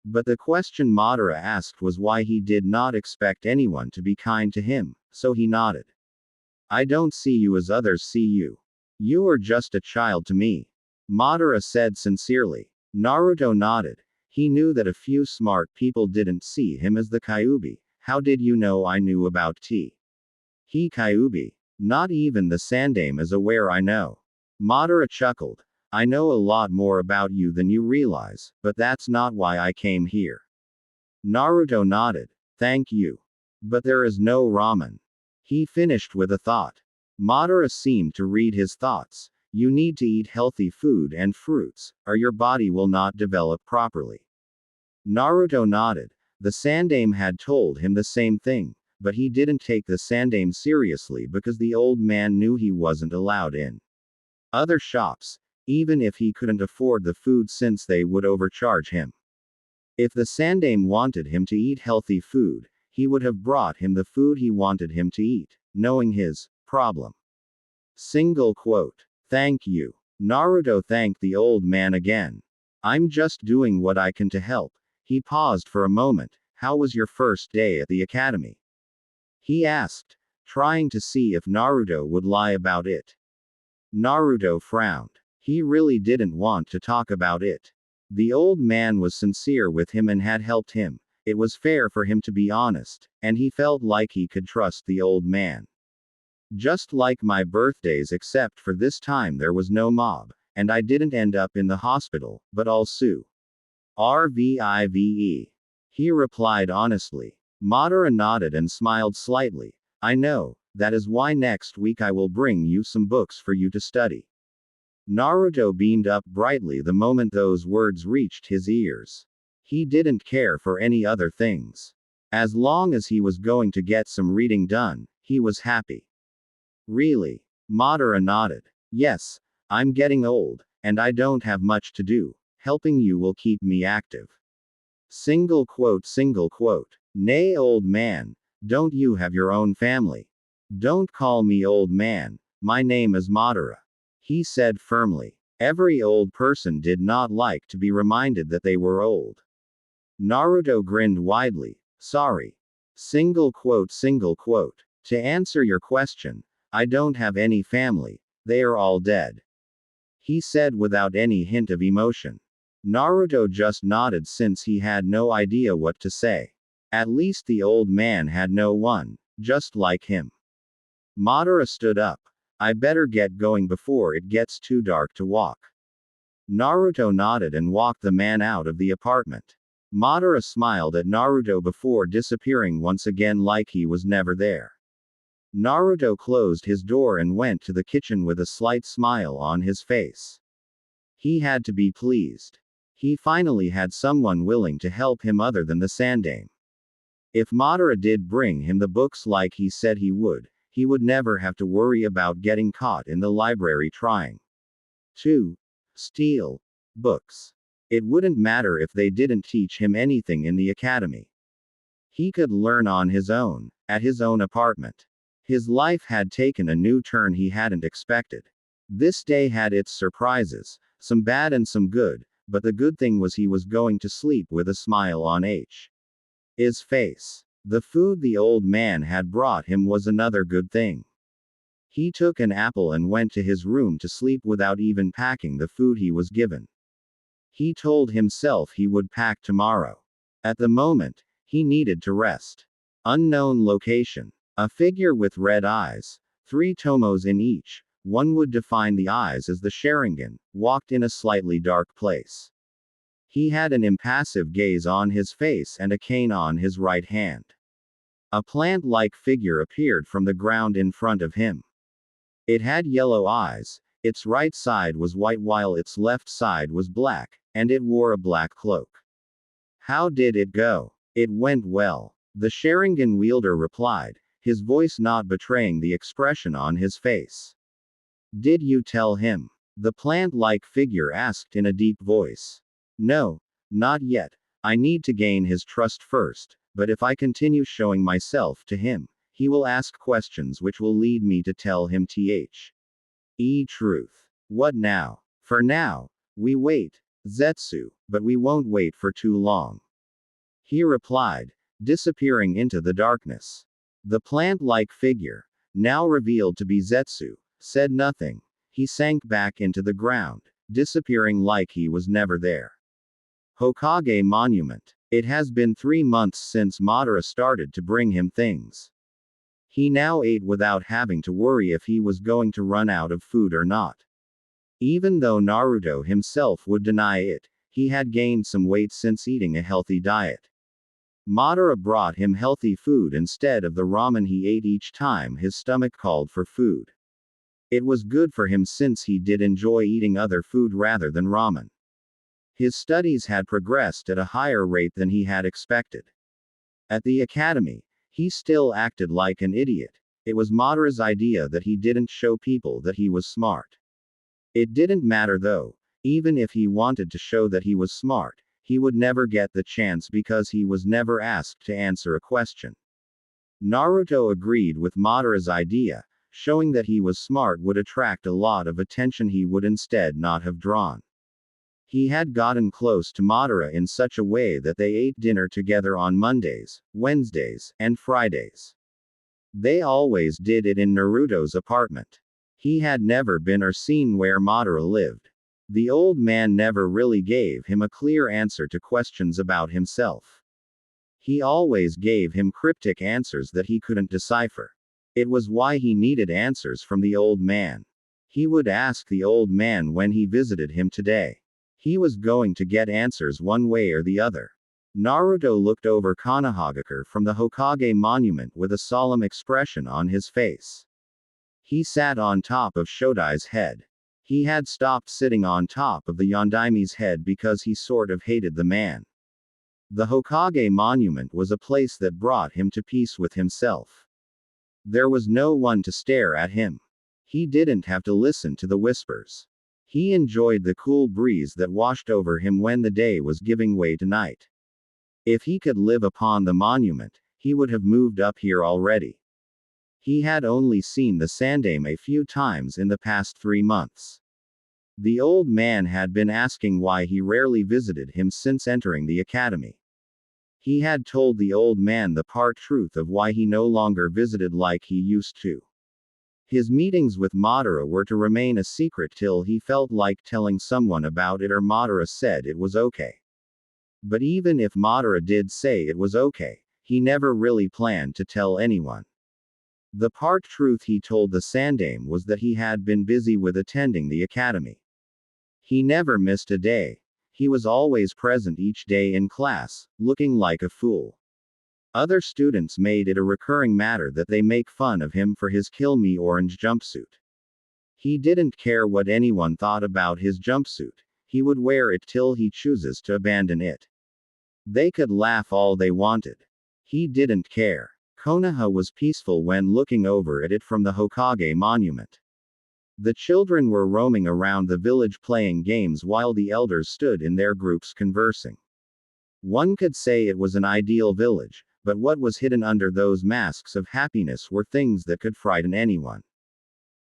But the question Madara asked was why he did not expect anyone to be kind to him, so he nodded. I don't see you as others see you. You are just a child to me. Madara said sincerely. Naruto nodded. He knew that a few smart people didn't see him as the Kyuubi. How did you know I knew about T? He Kyuubi. Not even the Sandaime is aware I know. Madara chuckled. I know a lot more about you than you realize, but that's not why I came here. Naruto nodded. Thank you. But there is no ramen. He finished with a thought. Madara seemed to read his thoughts. You need to eat healthy food and fruits, or your body will not develop properly. Naruto nodded. The Sandaime had told him the same thing, but he didn't take the Sandaime seriously because the old man knew he wasn't allowed in other shops, even if he couldn't afford the food since they would overcharge him. If the Sandaime wanted him to eat healthy food, he would have brought him the food he wanted him to eat, knowing his problem. Single quote. Thank you. Naruto thanked the old man again. I'm just doing what I can to help. He paused for a moment. How was your first day at the academy? He asked, trying to see if Naruto would lie about it. Naruto frowned. He really didn't want to talk about it. The old man was sincere with him and had helped him. It was fair for him to be honest, and he felt like he could trust the old man. Just like my birthdays, except for this time there was no mob, and I didn't end up in the hospital, but I'll sue. RVIVE. He replied honestly. Madara nodded and smiled slightly. I know, that is why next week I will bring you some books for you to study. Naruto beamed up brightly the moment those words reached his ears. He didn't care for any other things. As long as he was going to get some reading done, he was happy. Really? Madara nodded. Yes, I'm getting old, and I don't have much to do. Helping you will keep me active. Single quote. Nay, old man, don't you have your own family? Don't call me old man, my name is Madara. He said firmly. Every old person did not like to be reminded that they were old. Naruto grinned widely. Sorry. Single quote, single quote. To answer your question, I don't have any family, they are all dead. He said without any hint of emotion. Naruto just nodded since he had no idea what to say. At least the old man had no one, just like him. Madara stood up. I better get going before it gets too dark to walk. Naruto nodded and walked the man out of the apartment. Madara smiled at Naruto before disappearing once again like he was never there. Naruto closed his door and went to the kitchen with a slight smile on his face. He had to be pleased. He finally had someone willing to help him other than the Sandaime. If Madara did bring him the books like he said he would never have to worry about getting caught in the library trying to steal books. It wouldn't matter if they didn't teach him anything in the academy. He could learn on his own, at his own apartment. His life had taken a new turn he hadn't expected. This day had its surprises, some bad and some good, but the good thing was he was going to sleep with a smile on his face. The food the old man had brought him was another good thing. He took an apple and went to his room to sleep without even packing the food he was given. He told himself he would pack tomorrow. At the moment, he needed to rest. Unknown location. A figure with red eyes, 3 tomos in each, one would define the eyes as the Sharingan, walked in a slightly dark place. He had an impassive gaze on his face and a cane on his right hand. A plant-like figure appeared from the ground in front of him. It had yellow eyes, its right side was white while its left side was black, and it wore a black cloak. How did it go? It went well. The Sharingan wielder replied, his voice not betraying the expression on his face. Did you tell him? The plant-like figure asked in a deep voice. No, not yet. I need to gain his trust first, but if I continue showing myself to him, he will ask questions which will lead me to tell him truth. What now? For now, we wait, Zetsu, but we won't wait for too long. He replied, disappearing into the darkness. The plant-like figure, now revealed to be Zetsu, said nothing. He sank back into the ground, disappearing like he was never there. Hokage Monument. It has been 3 months since Madara started to bring him things. He now ate without having to worry if he was going to run out of food or not. Even though Naruto himself would deny it, he had gained some weight since eating a healthy diet. Madara brought him healthy food instead of the ramen he ate each time his stomach called for food. It was good for him since he did enjoy eating other food rather than ramen. His studies had progressed at a higher rate than he had expected. At the academy, he still acted like an idiot. It was Madara's idea that he didn't show people that he was smart. It didn't matter though, even if he wanted to show that he was smart, he would never get the chance because he was never asked to answer a question. Naruto agreed with Madara's idea, showing that he was smart would attract a lot of attention he would instead not have drawn. He had gotten close to Madara in such a way that they ate dinner together on Mondays, Wednesdays, and Fridays. They always did it in Naruto's apartment. He had never been or seen where Madara lived. The old man never really gave him a clear answer to questions about himself. He always gave him cryptic answers that he couldn't decipher. It was why he needed answers from the old man. He would ask the old man when he visited him today. He was going to get answers one way or the other. Naruto looked over Konohagakure from the Hokage monument with a solemn expression on his face. He sat on top of Shodai's head. He had stopped sitting on top of the Yondaime's head because he sort of hated the man. The Hokage monument was a place that brought him to peace with himself. There was no one to stare at him. He didn't have to listen to the whispers. He enjoyed the cool breeze that washed over him when the day was giving way to night. If he could live upon the monument, he would have moved up here already. He had only seen the Sandaime a few times in the past 3 months. The old man had been asking why he rarely visited him since entering the academy. He had told the old man the part truth of why he no longer visited like he used to. His meetings with Madara were to remain a secret till he felt like telling someone about it or Madara said it was okay. But even if Madara did say it was okay, he never really planned to tell anyone. The part truth he told the Sandaime was that he had been busy with attending the academy. He never missed a day. He was always present each day in class, looking like a fool. Other students made it a recurring matter that they make fun of him for his kill me orange jumpsuit. He didn't care what anyone thought about his jumpsuit, he would wear it till he chooses to abandon it. They could laugh all they wanted. He didn't care. Konoha was peaceful when looking over at it from the Hokage monument. The children were roaming around the village playing games while the elders stood in their groups conversing. One could say it was an ideal village, but what was hidden under those masks of happiness were things that could frighten anyone.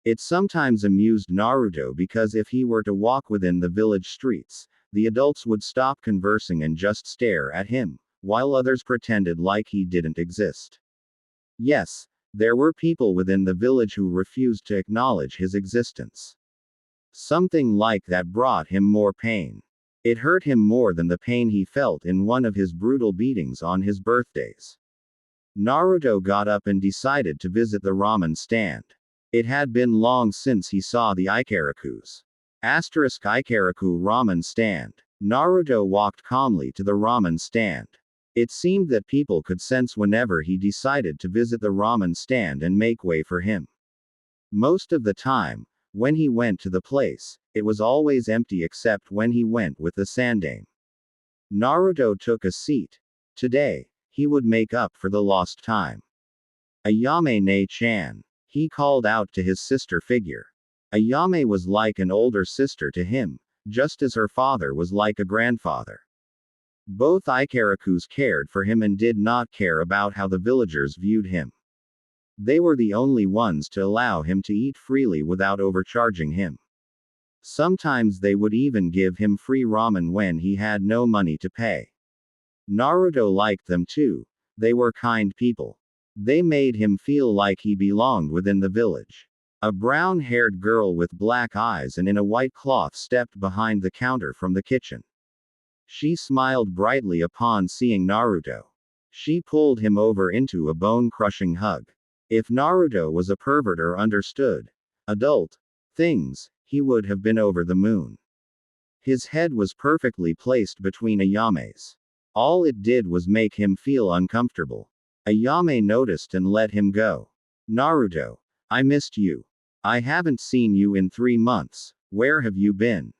It sometimes amused Naruto because if he were to walk within the village streets, the adults would stop conversing and just stare at him, while others pretended like he didn't exist. Yes, there were people within the village who refused to acknowledge his existence. Something like that brought him more pain. It hurt him more than the pain he felt in one of his brutal beatings on his birthdays. Naruto got up and decided to visit the ramen stand. It had been long since he saw the Ikaraku's. Ikaraku ramen stand. Naruto walked calmly to the ramen stand. It seemed that people could sense whenever he decided to visit the ramen stand and make way for him. Most of the time, when he went to the place, it was always empty except when he went with the Sandaime. Naruto took a seat. Today, he would make up for the lost time. Ayame ne-chan. He called out to his sister figure. Ayame was like an older sister to him, just as her father was like a grandfather. Both Ikarakus cared for him and did not care about how the villagers viewed him. They were the only ones to allow him to eat freely without overcharging him. Sometimes they would even give him free ramen when he had no money to pay. Naruto liked them too. They were kind people. They made him feel like he belonged within the village. A brown-haired girl with black eyes and in a white cloth stepped behind the counter from the kitchen. She smiled brightly upon seeing Naruto. She pulled him over into a bone-crushing hug. If Naruto was a pervert or understood adult things, he would have been over the moon. His head was perfectly placed between Ayame's. All it did was make him feel uncomfortable. Ayame noticed and let him go. Naruto, I missed you. I haven't seen you in 3 months. Where have you been?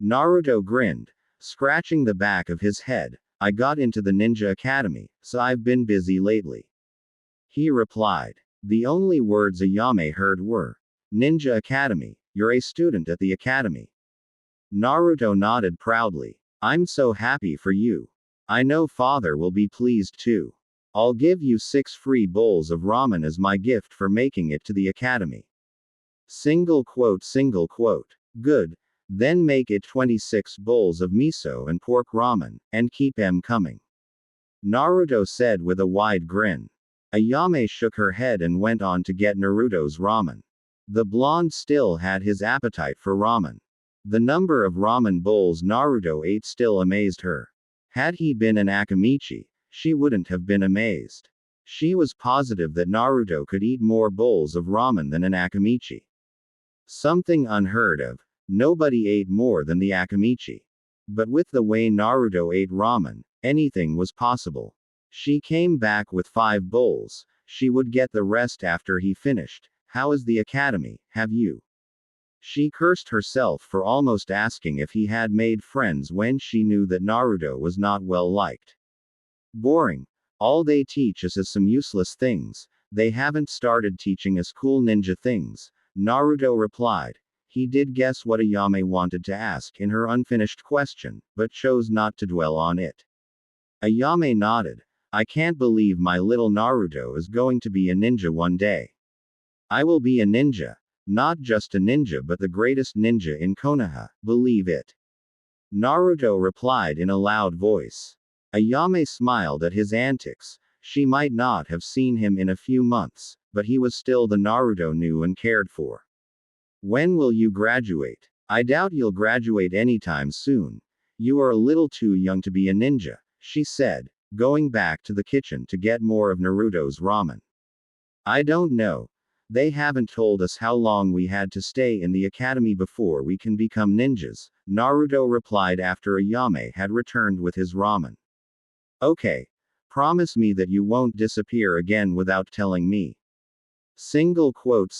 Naruto grinned, scratching the back of his head. I got into the ninja academy, so I've been busy lately. He replied. The only words Ayame heard were, Ninja Academy, you're a student at the academy. Naruto nodded proudly. I'm so happy for you. I know father will be pleased too. I'll give you 6 free bowls of ramen as my gift for making it to the academy. Single quote. Good. Then make it 26 bowls of miso and pork ramen, and keep 'em coming. Naruto said with a wide grin. Ayame shook her head and went on to get Naruto's ramen. The blonde still had his appetite for ramen. The number of ramen bowls Naruto ate still amazed her. Had he been an Akamichi, she wouldn't have been amazed. She was positive that Naruto could eat more bowls of ramen than an Akamichi. Something unheard of. Nobody ate more than the Akamichi. But with the way Naruto ate ramen, anything was possible. She came back with 5 bowls. She would get the rest after he finished. How is the academy, have you? She cursed herself for almost asking if he had made friends when she knew that Naruto was not well liked. Boring. All they teach us is some useless things. They haven't started teaching us cool ninja things, Naruto replied. He did guess what Ayame wanted to ask in her unfinished question, but chose not to dwell on it. Ayame nodded. I can't believe my little Naruto is going to be a ninja one day. I will be a ninja. Not just a ninja but the greatest ninja in Konoha, believe it. Naruto replied in a loud voice. Ayame smiled at his antics. She might not have seen him in a few months, but he was still the Naruto knew and cared for. When will you graduate? I doubt you'll graduate anytime soon. You are a little too young to be a ninja, she said, going back to the kitchen to get more of Naruto's ramen. I don't know. They haven't told us how long we had to stay in the academy before we can become ninjas, Naruto replied after Ayame had returned with his ramen. Okay. Promise me that you won't disappear again without telling me. Single quote.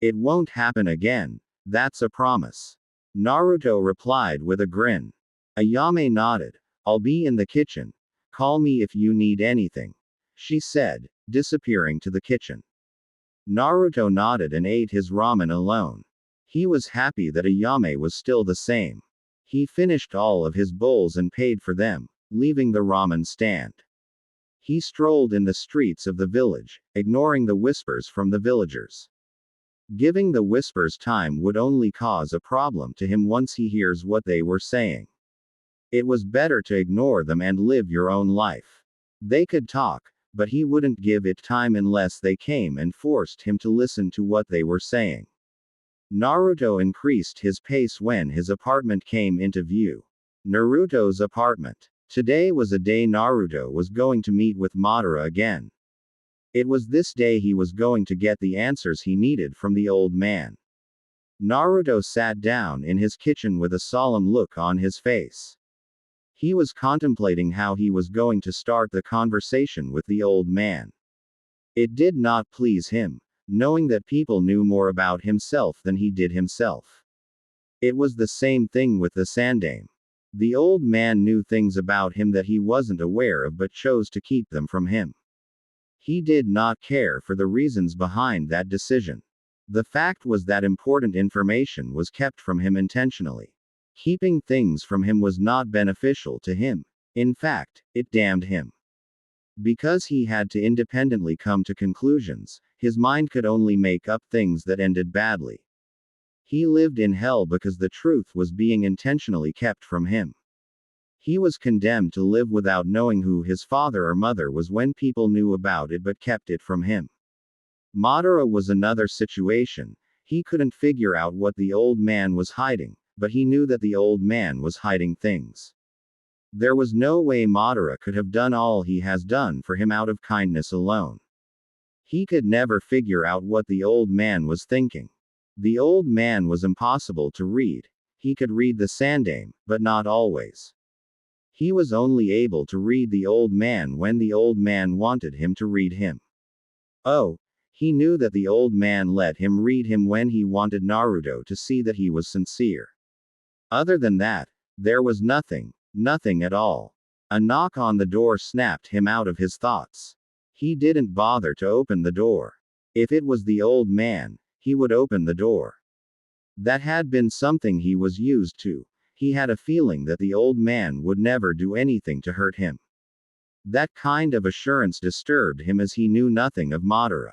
It won't happen again. That's a promise. Naruto replied with a grin. Ayame nodded. I'll be in the kitchen. Call me if you need anything, she said, disappearing to the kitchen. Naruto nodded and ate his ramen alone. He was happy that Ayame was still the same. He finished all of his bowls and paid for them, leaving the ramen stand. He strolled in the streets of the village, ignoring the whispers from the villagers. Giving the whispers time would only cause a problem to him once he hears what they were saying. It was better to ignore them and live your own life. They could talk, but he wouldn't give it time unless they came and forced him to listen to what they were saying. Naruto increased his pace when his apartment came into view. Naruto's apartment. Today was a day Naruto was going to meet with Madara again. It was this day he was going to get the answers he needed from the old man. Naruto sat down in his kitchen with a solemn look on his face. He was contemplating how he was going to start the conversation with the old man. It did not please him, knowing that people knew more about himself than he did himself. It was the same thing with the Sandaime. The old man knew things about him that he wasn't aware of but chose to keep them from him. He did not care for the reasons behind that decision. The fact was that important information was kept from him intentionally. Keeping things from him was not beneficial to him. In fact, it damned him. Because he had to independently come to conclusions, his mind could only make up things that ended badly. He lived in hell because the truth was being intentionally kept from him. He was condemned to live without knowing who his father or mother was when people knew about it but kept it from him. Madara was another situation. He couldn't figure out what the old man was hiding, but he knew that the old man was hiding things. There was no way Madara could have done all he has done for him out of kindness alone. He could never figure out what the old man was thinking. The old man was impossible to read. He could read the Sandaime, but not always. He was only able to read the old man when the old man wanted him to read him. Oh, he knew that the old man let him read him when he wanted Naruto to see that he was sincere. Other than that, there was nothing at all. A knock on the door snapped him out of his thoughts. He didn't bother to open the door. If it was the old man, he would open the door. That had been something he was used to. He had a feeling that the old man would never do anything to hurt him. That kind of assurance disturbed him as he knew nothing of Madara.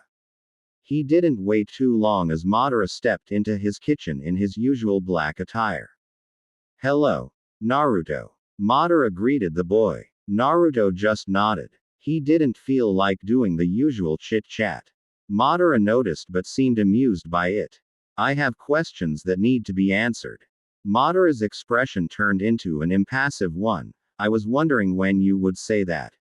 He didn't wait too long as Madara stepped into his kitchen in his usual black attire. Hello, Naruto. Madara greeted the boy. Naruto just nodded. He didn't feel like doing the usual chit-chat. Madara noticed but seemed amused by it. I have questions that need to be answered. Madara's expression turned into an impassive one. I was wondering when you would say that.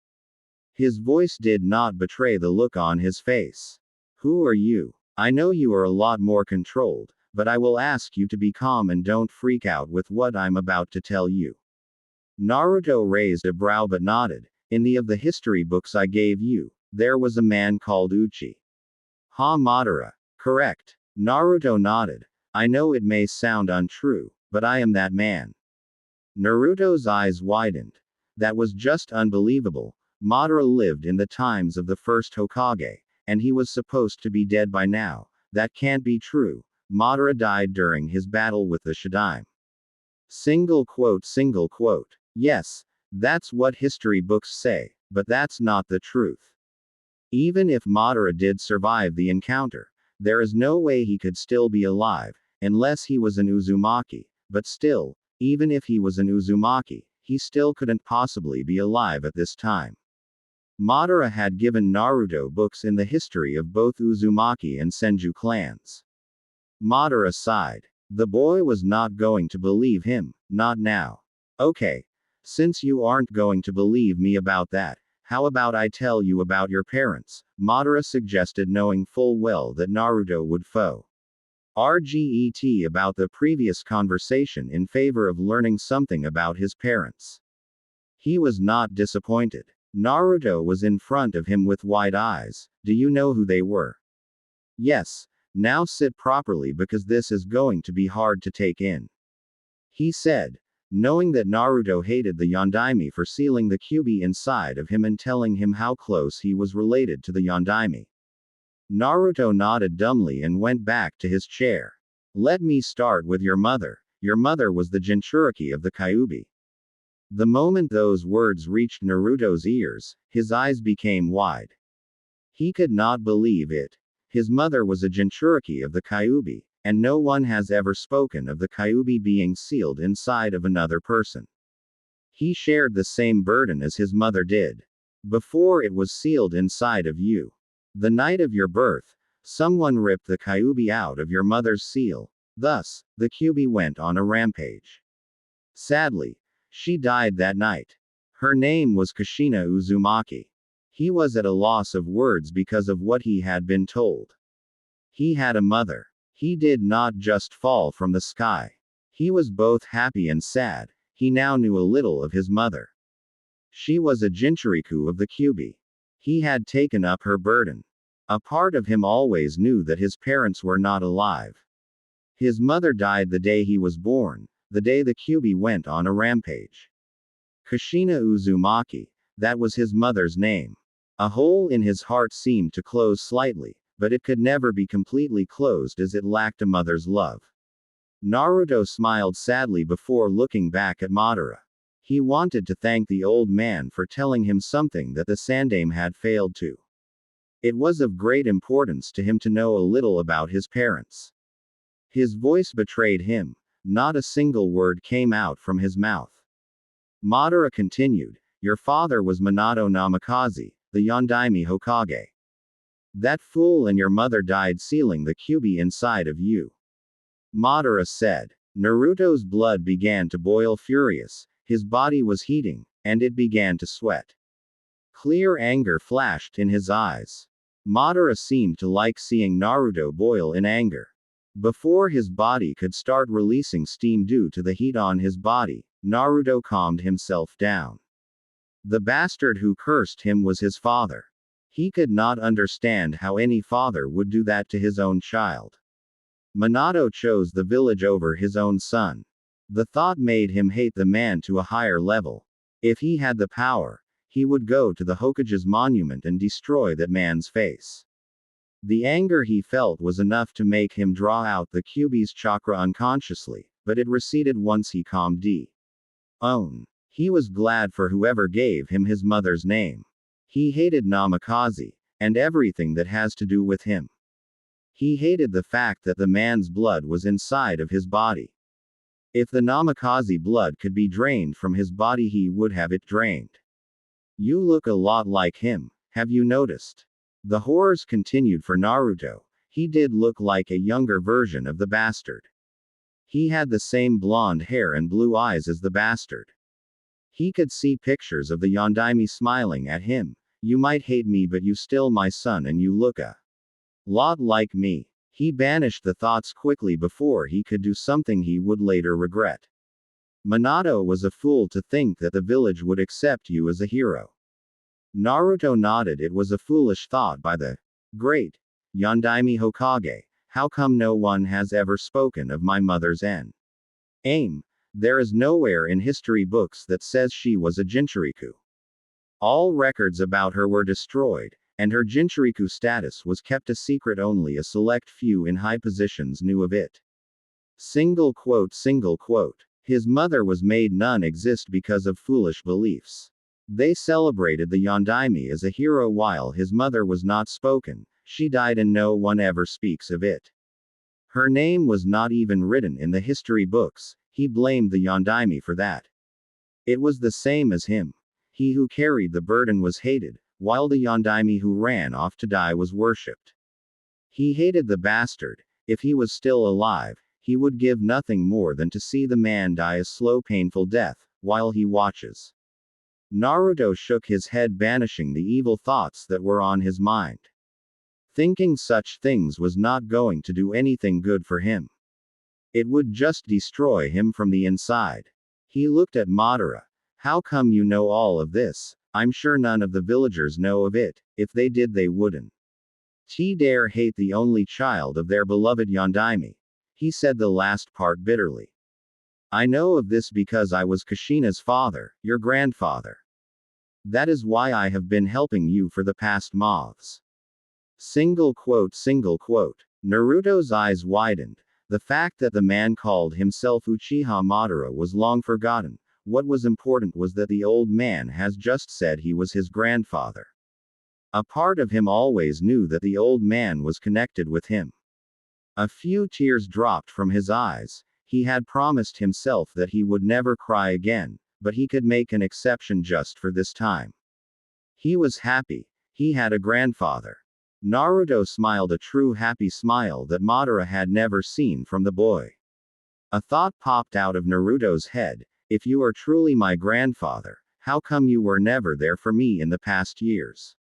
His voice did not betray the look on his face. Who are you? I know you are a lot more controlled, but I will ask you to be calm and don't freak out with what I'm about to tell you. Naruto raised a brow but nodded. In the of the history books I gave you, there was a man called Uchi. Ha Madara. Correct. Naruto nodded. I know it may sound untrue, but I am that man. Naruto's eyes widened. That was just unbelievable. Madara lived in the times of the first Hokage, and he was supposed to be dead by now. That can't be true. Madara died during his battle with the Shadaime. Single quote. Yes, that's what history books say, but that's not the truth. Even if Madara did survive the encounter, There is no way he could still be alive, unless he was an Uzumaki, but still, even if he was an Uzumaki, he still couldn't possibly be alive at this time. Madara had given Naruto books in the history of both Uzumaki and Senju clans. Madara sighed. The boy was not going to believe him, not now. Okay. Since you aren't going to believe me about that, how about I tell you about your parents? Madara suggested, knowing full well that Naruto would RGET about the previous conversation in favor of learning something about his parents. He was not disappointed. Naruto was in front of him with wide eyes. Do you know who they were? Yes. Now sit properly because this is going to be hard to take in. He said, knowing that Naruto hated the Yondaime for sealing the Kyuubi inside of him and telling him how close he was related to the Yondaime. Naruto nodded dumbly and went back to his chair. Let me start with your mother. Your mother was the Jinchuriki of the Kyuubi. The moment those words reached Naruto's ears, his eyes became wide. He could not believe it. His mother was a Jinchuriki of the Kyuubi, and no one has ever spoken of the Kyuubi being sealed inside of another person. He shared the same burden as his mother did. Before it was sealed inside of you. The night of your birth, someone ripped the Kyuubi out of your mother's seal. Thus, the Kyuubi went on a rampage. Sadly, she died that night. Her name was Kushina Uzumaki. He was at a loss of words because of what he had been told. He had a mother. He did not just fall from the sky. He was both happy and sad. He now knew a little of his mother. She was a Jinchuriku of the Kyuubi. He had taken up her burden. A part of him always knew that his parents were not alive. His mother died the day he was born, the day the Kyuubi went on a rampage. Kushina Uzumaki, that was his mother's name. A hole in his heart seemed to close slightly, but it could never be completely closed as it lacked a mother's love. Naruto smiled sadly before looking back at Madara. He wanted to thank the old man for telling him something that the Sandaime had failed to. It was of great importance to him to know a little about his parents. His voice betrayed him. Not a single word came out from his mouth. Madara continued, your father was Minato Namikaze, the Yondaime Hokage. That fool and your mother died sealing the Kyuubi inside of you. Madara said. Naruto's blood began to boil furious, his body was heating, and it began to sweat. Clear anger flashed in his eyes. Madara seemed to like seeing Naruto boil in anger. Before his body could start releasing steam due to the heat on his body, Naruto calmed himself down. The bastard who cursed him was his father. He could not understand how any father would do that to his own child. Minato chose the village over his own son. The thought made him hate the man to a higher level. If he had the power, he would go to the Hokage's monument and destroy that man's face. The anger he felt was enough to make him draw out the Kyuubi's chakra unconsciously, but it receded once he calmed down. He was glad for whoever gave him his mother's name. He hated Namikaze, and everything that has to do with him. He hated the fact that the man's blood was inside of his body. If the Namikaze blood could be drained from his body, he would have it drained. You look a lot like him, have you noticed? The horrors continued for Naruto. He did look like a younger version of the bastard. He had the same blonde hair and blue eyes as the bastard. He could see pictures of the Yondaime smiling at him. You might hate me, but you still my son and you look a lot like me. He banished the thoughts quickly before he could do something he would later regret. Minato was a fool to think that the village would accept you as a hero. Naruto nodded. It was a foolish thought by the great Yondaime Hokage. How come no one has ever spoken of my mother's aim? There is nowhere in history books that says she was a Jinchuriku. All records about her were destroyed, and her Jinchuriku status was kept a secret. Only a select few in high positions knew of it. Single quote. His mother was made non-exist because of foolish beliefs. They celebrated the Yondaime as a hero while his mother was not spoken. She died and no one ever speaks of it. Her name was not even written in the history books. He blamed the Yondaime for that. It was the same as him. He who carried the burden was hated, while the Yondaime who ran off to die was worshipped. He hated the bastard. If he was still alive, he would give nothing more than to see the man die a slow painful death, while he watches. Naruto shook his head, banishing the evil thoughts that were on his mind. Thinking such things was not going to do anything good for him. It would just destroy him from the inside. He looked at Madara. How come you know all of this? I'm sure none of the villagers know of it. If they did, they wouldn't. T dare hate the only child of their beloved Yondaime. He said the last part bitterly. I know of this because I was Kushina's father, your grandfather. That is why I have been helping you for the past months. Single quote. Naruto's eyes widened. The fact that the man called himself Uchiha Madara was long forgotten. What was important was that the old man has just said he was his grandfather. A part of him always knew that the old man was connected with him. A few tears dropped from his eyes. He had promised himself that he would never cry again, but he could make an exception just for this time. He was happy. He had a grandfather. Naruto smiled, a true happy smile that Madara had never seen from the boy. A thought popped out of Naruto's head. If you are truly my grandfather, how come you were never there for me in the past years?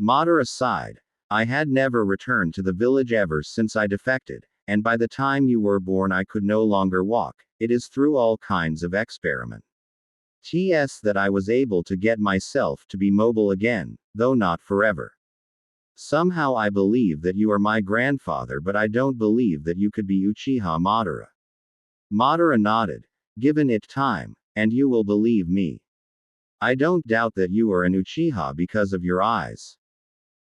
Madara sighed. I had never returned to the village ever since I defected, and by the time you were born I could no longer walk. It is through all kinds of experiment. Ts that I was able to get myself to be mobile again, though not forever. Somehow I believe that you are my grandfather, but I don't believe that you could be Uchiha Madara. Madara nodded. Given it time, and you will believe me. I don't doubt that you are an Uchiha because of your eyes.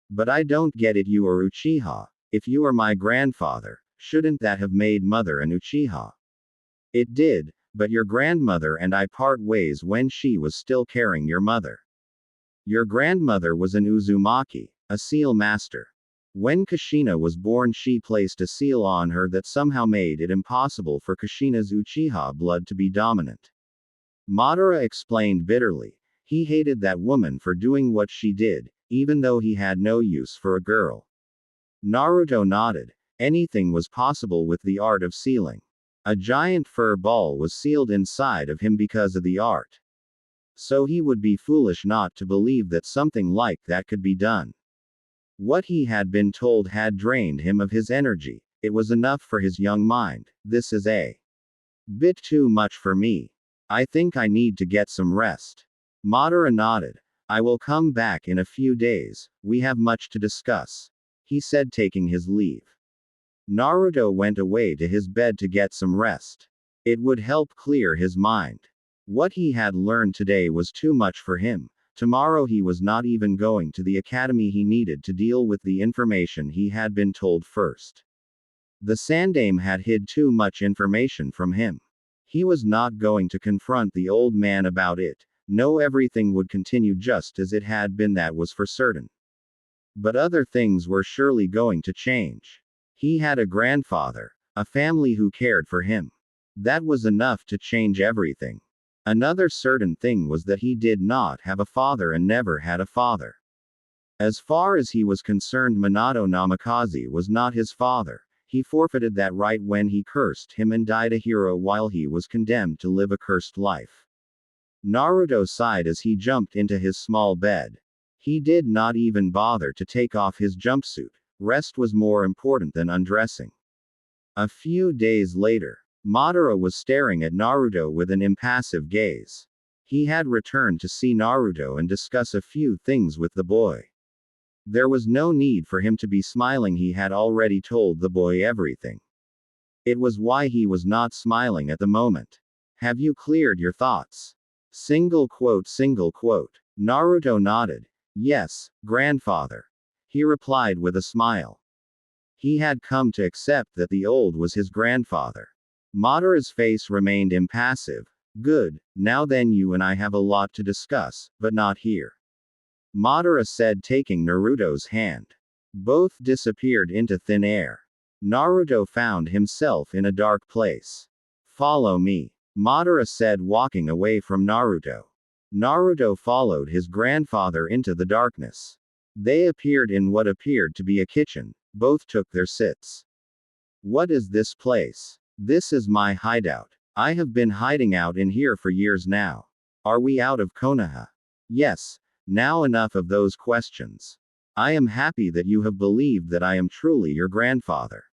But I don't get it, you are Uchiha. If you are my grandfather, shouldn't that have made Mother an Uchiha? It did, but your grandmother and I part ways when she was still carrying your mother. Your grandmother was an Uzumaki, a seal master. When Kushina was born, she placed a seal on her that somehow made it impossible for Kushina's Uchiha blood to be dominant. Madara explained bitterly. He hated that woman for doing what she did, even though he had no use for a girl. Naruto nodded. Anything was possible with the art of sealing. A giant fur ball was sealed inside of him because of the art. So he would be foolish not to believe that something like that could be done. What he had been told had drained him of his energy. It was enough for his young mind. This is a bit too much for me. I think I need to get some rest. Madara nodded. I will come back in a few days. We have much to discuss. He said, taking his leave. Naruto went away to his bed to get some rest. It would help clear his mind. What he had learned today was too much for him. Tomorrow he was not even going to the academy. He needed to deal with the information he had been told first. The Sandaime had hid too much information from him. He was not going to confront the old man about it. No, everything would continue just as it had been, that was for certain. But other things were surely going to change. He had a grandfather, a family who cared for him. That was enough to change everything. Another certain thing was that he did not have a father and never had a father. As far as he was concerned, Minato Namikaze was not his father. He forfeited that right when he cursed him and died a hero while he was condemned to live a cursed life. Naruto sighed as he jumped into his small bed. He did not even bother to take off his jumpsuit. Rest was more important than undressing. A few days later, Madara was staring at Naruto with an impassive gaze. He had returned to see Naruto and discuss a few things with the boy. There was no need for him to be smiling. He had already told the boy everything. It was why he was not smiling at the moment. Have you cleared your thoughts? Single quote. Naruto nodded. Yes, grandfather. He replied with a smile. He had come to accept that the old was his grandfather. Madara's face remained impassive. Good, now then you and I have a lot to discuss, but not here. Madara said, taking Naruto's hand. Both disappeared into thin air. Naruto found himself in a dark place. Follow me, Madara said, walking away from Naruto. Naruto followed his grandfather into the darkness. They appeared in what appeared to be a kitchen. Both took their seats. What is this place? This is my hideout. I have been hiding out in here for years now. Are we out of Konoha? Yes. Now enough of those questions. I am happy that you have believed that I am truly your grandfather.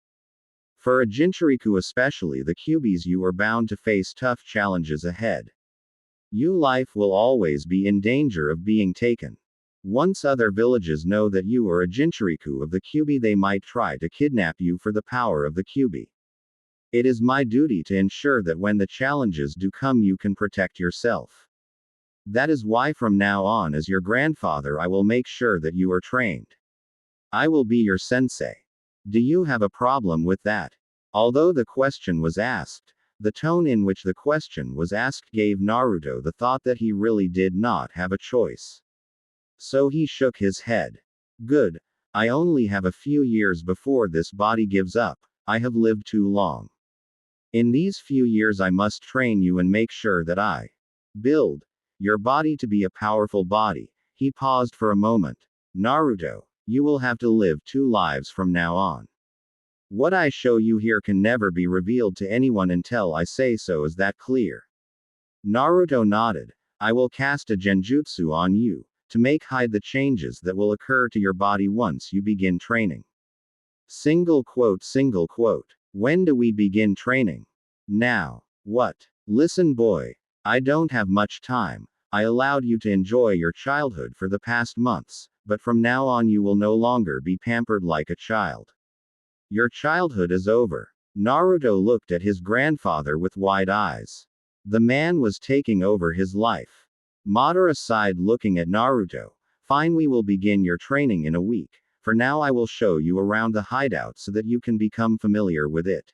For a Jinchuriku, especially the Kyuubi's, you are bound to face tough challenges ahead. Your life will always be in danger of being taken. Once other villages know that you are a Jinchuriku of the Kyuubi, they might try to kidnap you for the power of the Kyuubi. It is my duty to ensure that when the challenges do come, you can protect yourself. That is why from now on, as your grandfather, I will make sure that you are trained. I will be your sensei. Do you have a problem with that? Although the question was asked, the tone in which the question was asked gave Naruto the thought that he really did not have a choice. So he shook his head. Good. I only have a few years before this body gives up. I have lived too long. In these few years I must train you and make sure that I build your body to be a powerful body. He paused for a moment. Naruto, you will have to live 2 lives from now on. What I show you here can never be revealed to anyone until I say so. Is that clear? Naruto nodded. I will cast a genjutsu on you, to hide the changes that will occur to your body once you begin training. Single quote. When do we begin training? Now. What? Listen boy. I don't have much time. I allowed you to enjoy your childhood for the past months, but from now on you will no longer be pampered like a child. Your childhood is over. Naruto looked at his grandfather with wide eyes. The man was taking over his life. Madara sighed, looking at Naruto. Fine, we will begin your training in a week. For now I will show you around the hideout so that you can become familiar with it.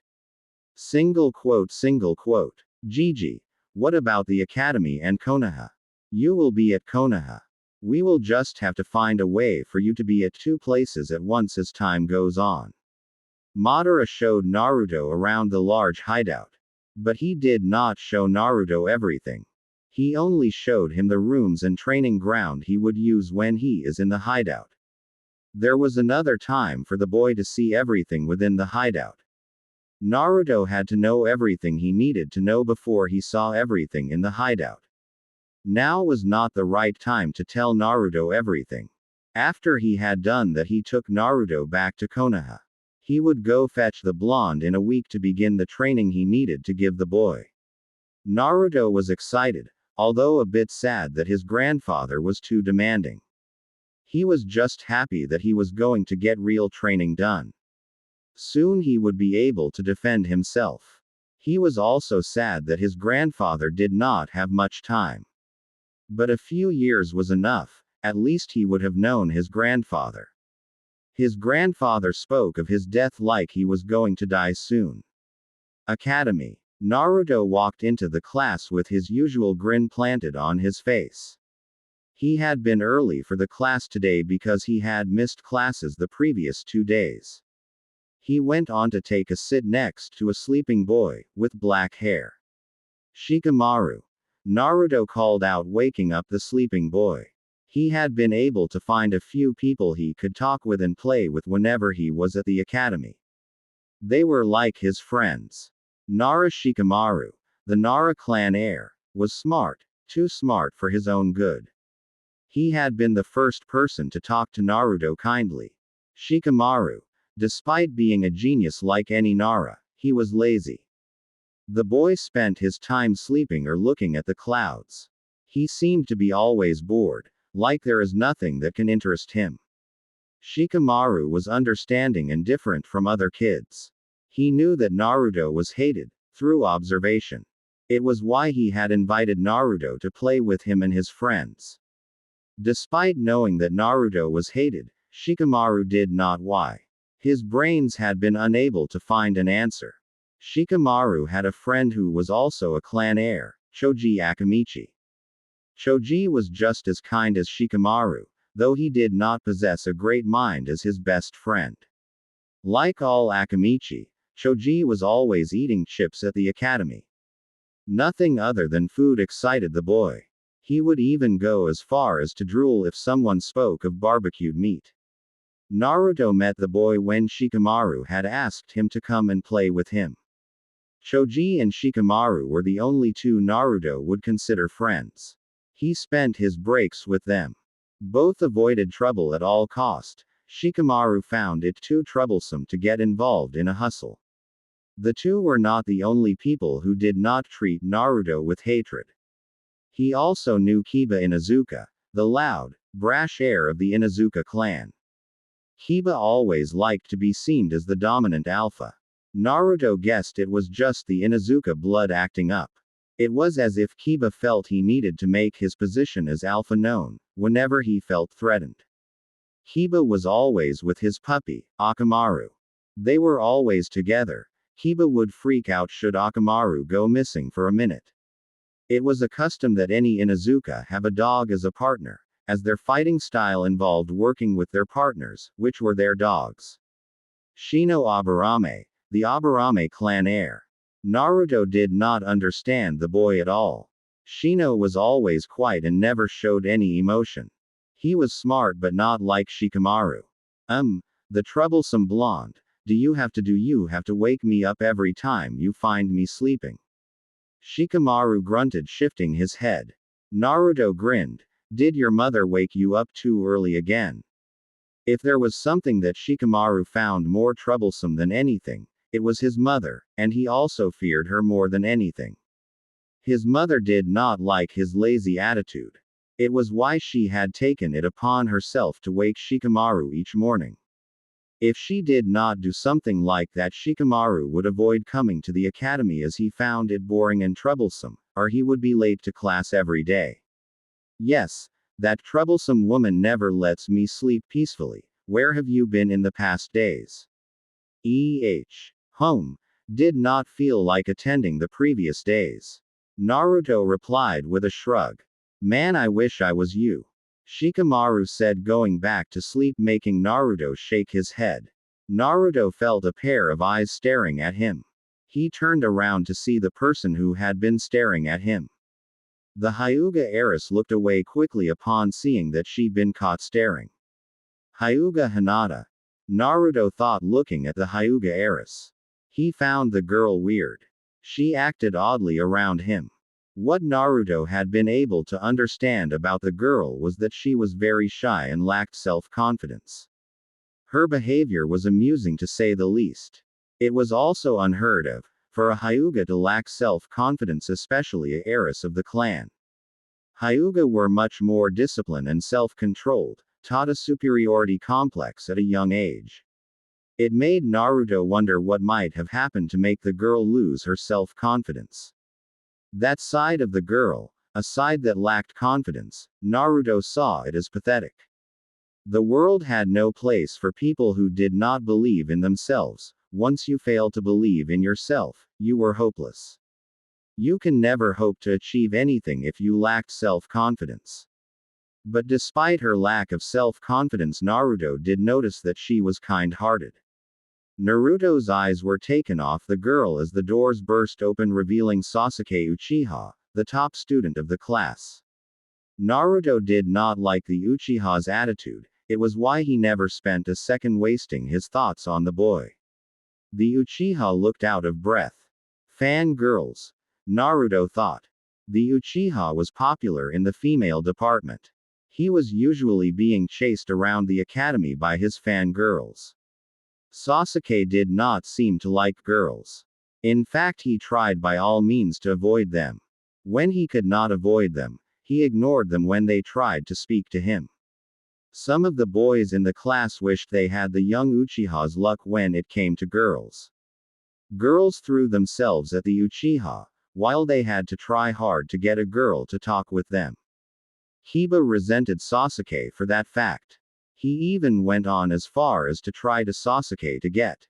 Single quote. Gigi. What about the academy and Konoha? You will be at Konoha. We will just have to find a way for you to be at 2 places at once as time goes on. Madara showed Naruto around the large hideout. But he did not show Naruto everything. He only showed him the rooms and training ground he would use when he is in the hideout. There was another time for the boy to see everything within the hideout. Naruto had to know everything he needed to know before he saw everything in the hideout. Now was not the right time to tell Naruto everything. After he had done that, he took Naruto back to Konoha. He would go fetch the blonde in a week to begin the training he needed to give the boy. Naruto was excited, although a bit sad that his grandfather was too demanding. He was just happy that he was going to get real training done. Soon he would be able to defend himself. He was also sad that his grandfather did not have much time. But a few years was enough. At least he would have known his grandfather. His grandfather spoke of his death like he was going to die soon. Academy. Naruto walked into the class with his usual grin planted on his face. He had been early for the class today because he had missed classes the previous 2 days. He went on to take a sit next to a sleeping boy, with black hair. Shikamaru. Naruto called out, waking up the sleeping boy. He had been able to find a few people he could talk with and play with whenever he was at the academy. They were like his friends. Nara Shikamaru, the Nara clan heir, was smart, too smart for his own good. He had been the first person to talk to Naruto kindly. Shikamaru, despite being a genius like any Nara, he was lazy. The boy spent his time sleeping or looking at the clouds. He seemed to be always bored, like there is nothing that can interest him. Shikamaru was understanding and different from other kids. He knew that Naruto was hated, through observation. It was why he had invited Naruto to play with him and his friends. Despite knowing that Naruto was hated, Shikamaru did not why. His brains had been unable to find an answer. Shikamaru had a friend who was also a clan heir, Choji Akamichi. Choji was just as kind as Shikamaru, though he did not possess a great mind as his best friend. Like all Akamichi, Choji was always eating chips at the academy. Nothing other than food excited the boy. He would even go as far as to drool if someone spoke of barbecued meat. Naruto met the boy when Shikamaru had asked him to come and play with him. Choji and Shikamaru were the only two Naruto would consider friends. He spent his breaks with them. Both avoided trouble at all cost. Shikamaru found it too troublesome to get involved in a hustle. The two were not the only people who did not treat Naruto with hatred. He also knew Kiba Inuzuka, the loud, brash heir of the Inuzuka clan. Kiba always liked to be seen as the dominant alpha. Naruto guessed it was just the Inuzuka blood acting up. It was as if Kiba felt he needed to make his position as alpha known, whenever he felt threatened. Kiba was always with his puppy, Akamaru. They were always together. Kiba would freak out should Akamaru go missing for a minute. It was a custom that any Inuzuka have a dog as a partner, as their fighting style involved working with their partners, which were their dogs. Shino Aburame, the Aburame clan heir. Naruto did not understand the boy at all. Shino was always quiet and never showed any emotion. He was smart but not like Shikamaru. The troublesome blonde. Do you have to wake me up every time you find me sleeping? Shikamaru grunted, shifting his head. Naruto grinned. Did your mother wake you up too early again? If there was something that Shikamaru found more troublesome than anything, it was his mother, and he also feared her more than anything. His mother did not like his lazy attitude. It was why she had taken it upon herself to wake Shikamaru each morning. If she did not do something like that, Shikamaru would avoid coming to the academy as he found it boring and troublesome, or he would be late to class every day. Yes, that troublesome woman never lets me sleep peacefully. Where have you been in the past days? Home. Did not feel like attending the previous days. Naruto replied with a shrug. Man, I wish I was you. Shikamaru said, going back to sleep, making Naruto shake his head. Naruto felt a pair of eyes staring at him. He turned around to see the person who had been staring at him. The Hyuga heiress looked away quickly upon seeing that she'd been caught staring. Hyuga Hinata. Naruto thought, looking at the Hyuga heiress. He found the girl weird. She acted oddly around him. What Naruto had been able to understand about the girl was that she was very shy and lacked self-confidence. Her behavior was amusing to say the least. It was also unheard of for a Hyuga to lack self-confidence, especially a heiress of the clan. Hyuga were much more disciplined and self-controlled, taught a superiority complex at a young age. It made Naruto wonder what might have happened to make the girl lose her self-confidence. That side of the girl, a side that lacked confidence, Naruto saw it as pathetic. The world had no place for people who did not believe in themselves. Once you failed to believe in yourself, you were hopeless. You can never hope to achieve anything if you lacked self-confidence. But despite her lack of self-confidence, Naruto did notice that she was kind-hearted. Naruto's eyes were taken off the girl as the doors burst open, revealing Sasuke Uchiha, the top student of the class. Naruto did not like the Uchiha's attitude. It was why he never spent a second wasting his thoughts on the boy. The Uchiha looked out of breath. Fangirls. Naruto thought. The Uchiha was popular in the female department. He was usually being chased around the academy by his fangirls. Sasuke did not seem to like girls. In fact, he tried by all means to avoid them. When he could not avoid them, he ignored them when they tried to speak to him. Some of the boys in the class wished they had the young Uchiha's luck when it came to girls. Girls threw themselves at the Uchiha, while they had to try hard to get a girl to talk with them. Kiba resented Sasuke for that fact. He even went on as far as to try to Sasuke to get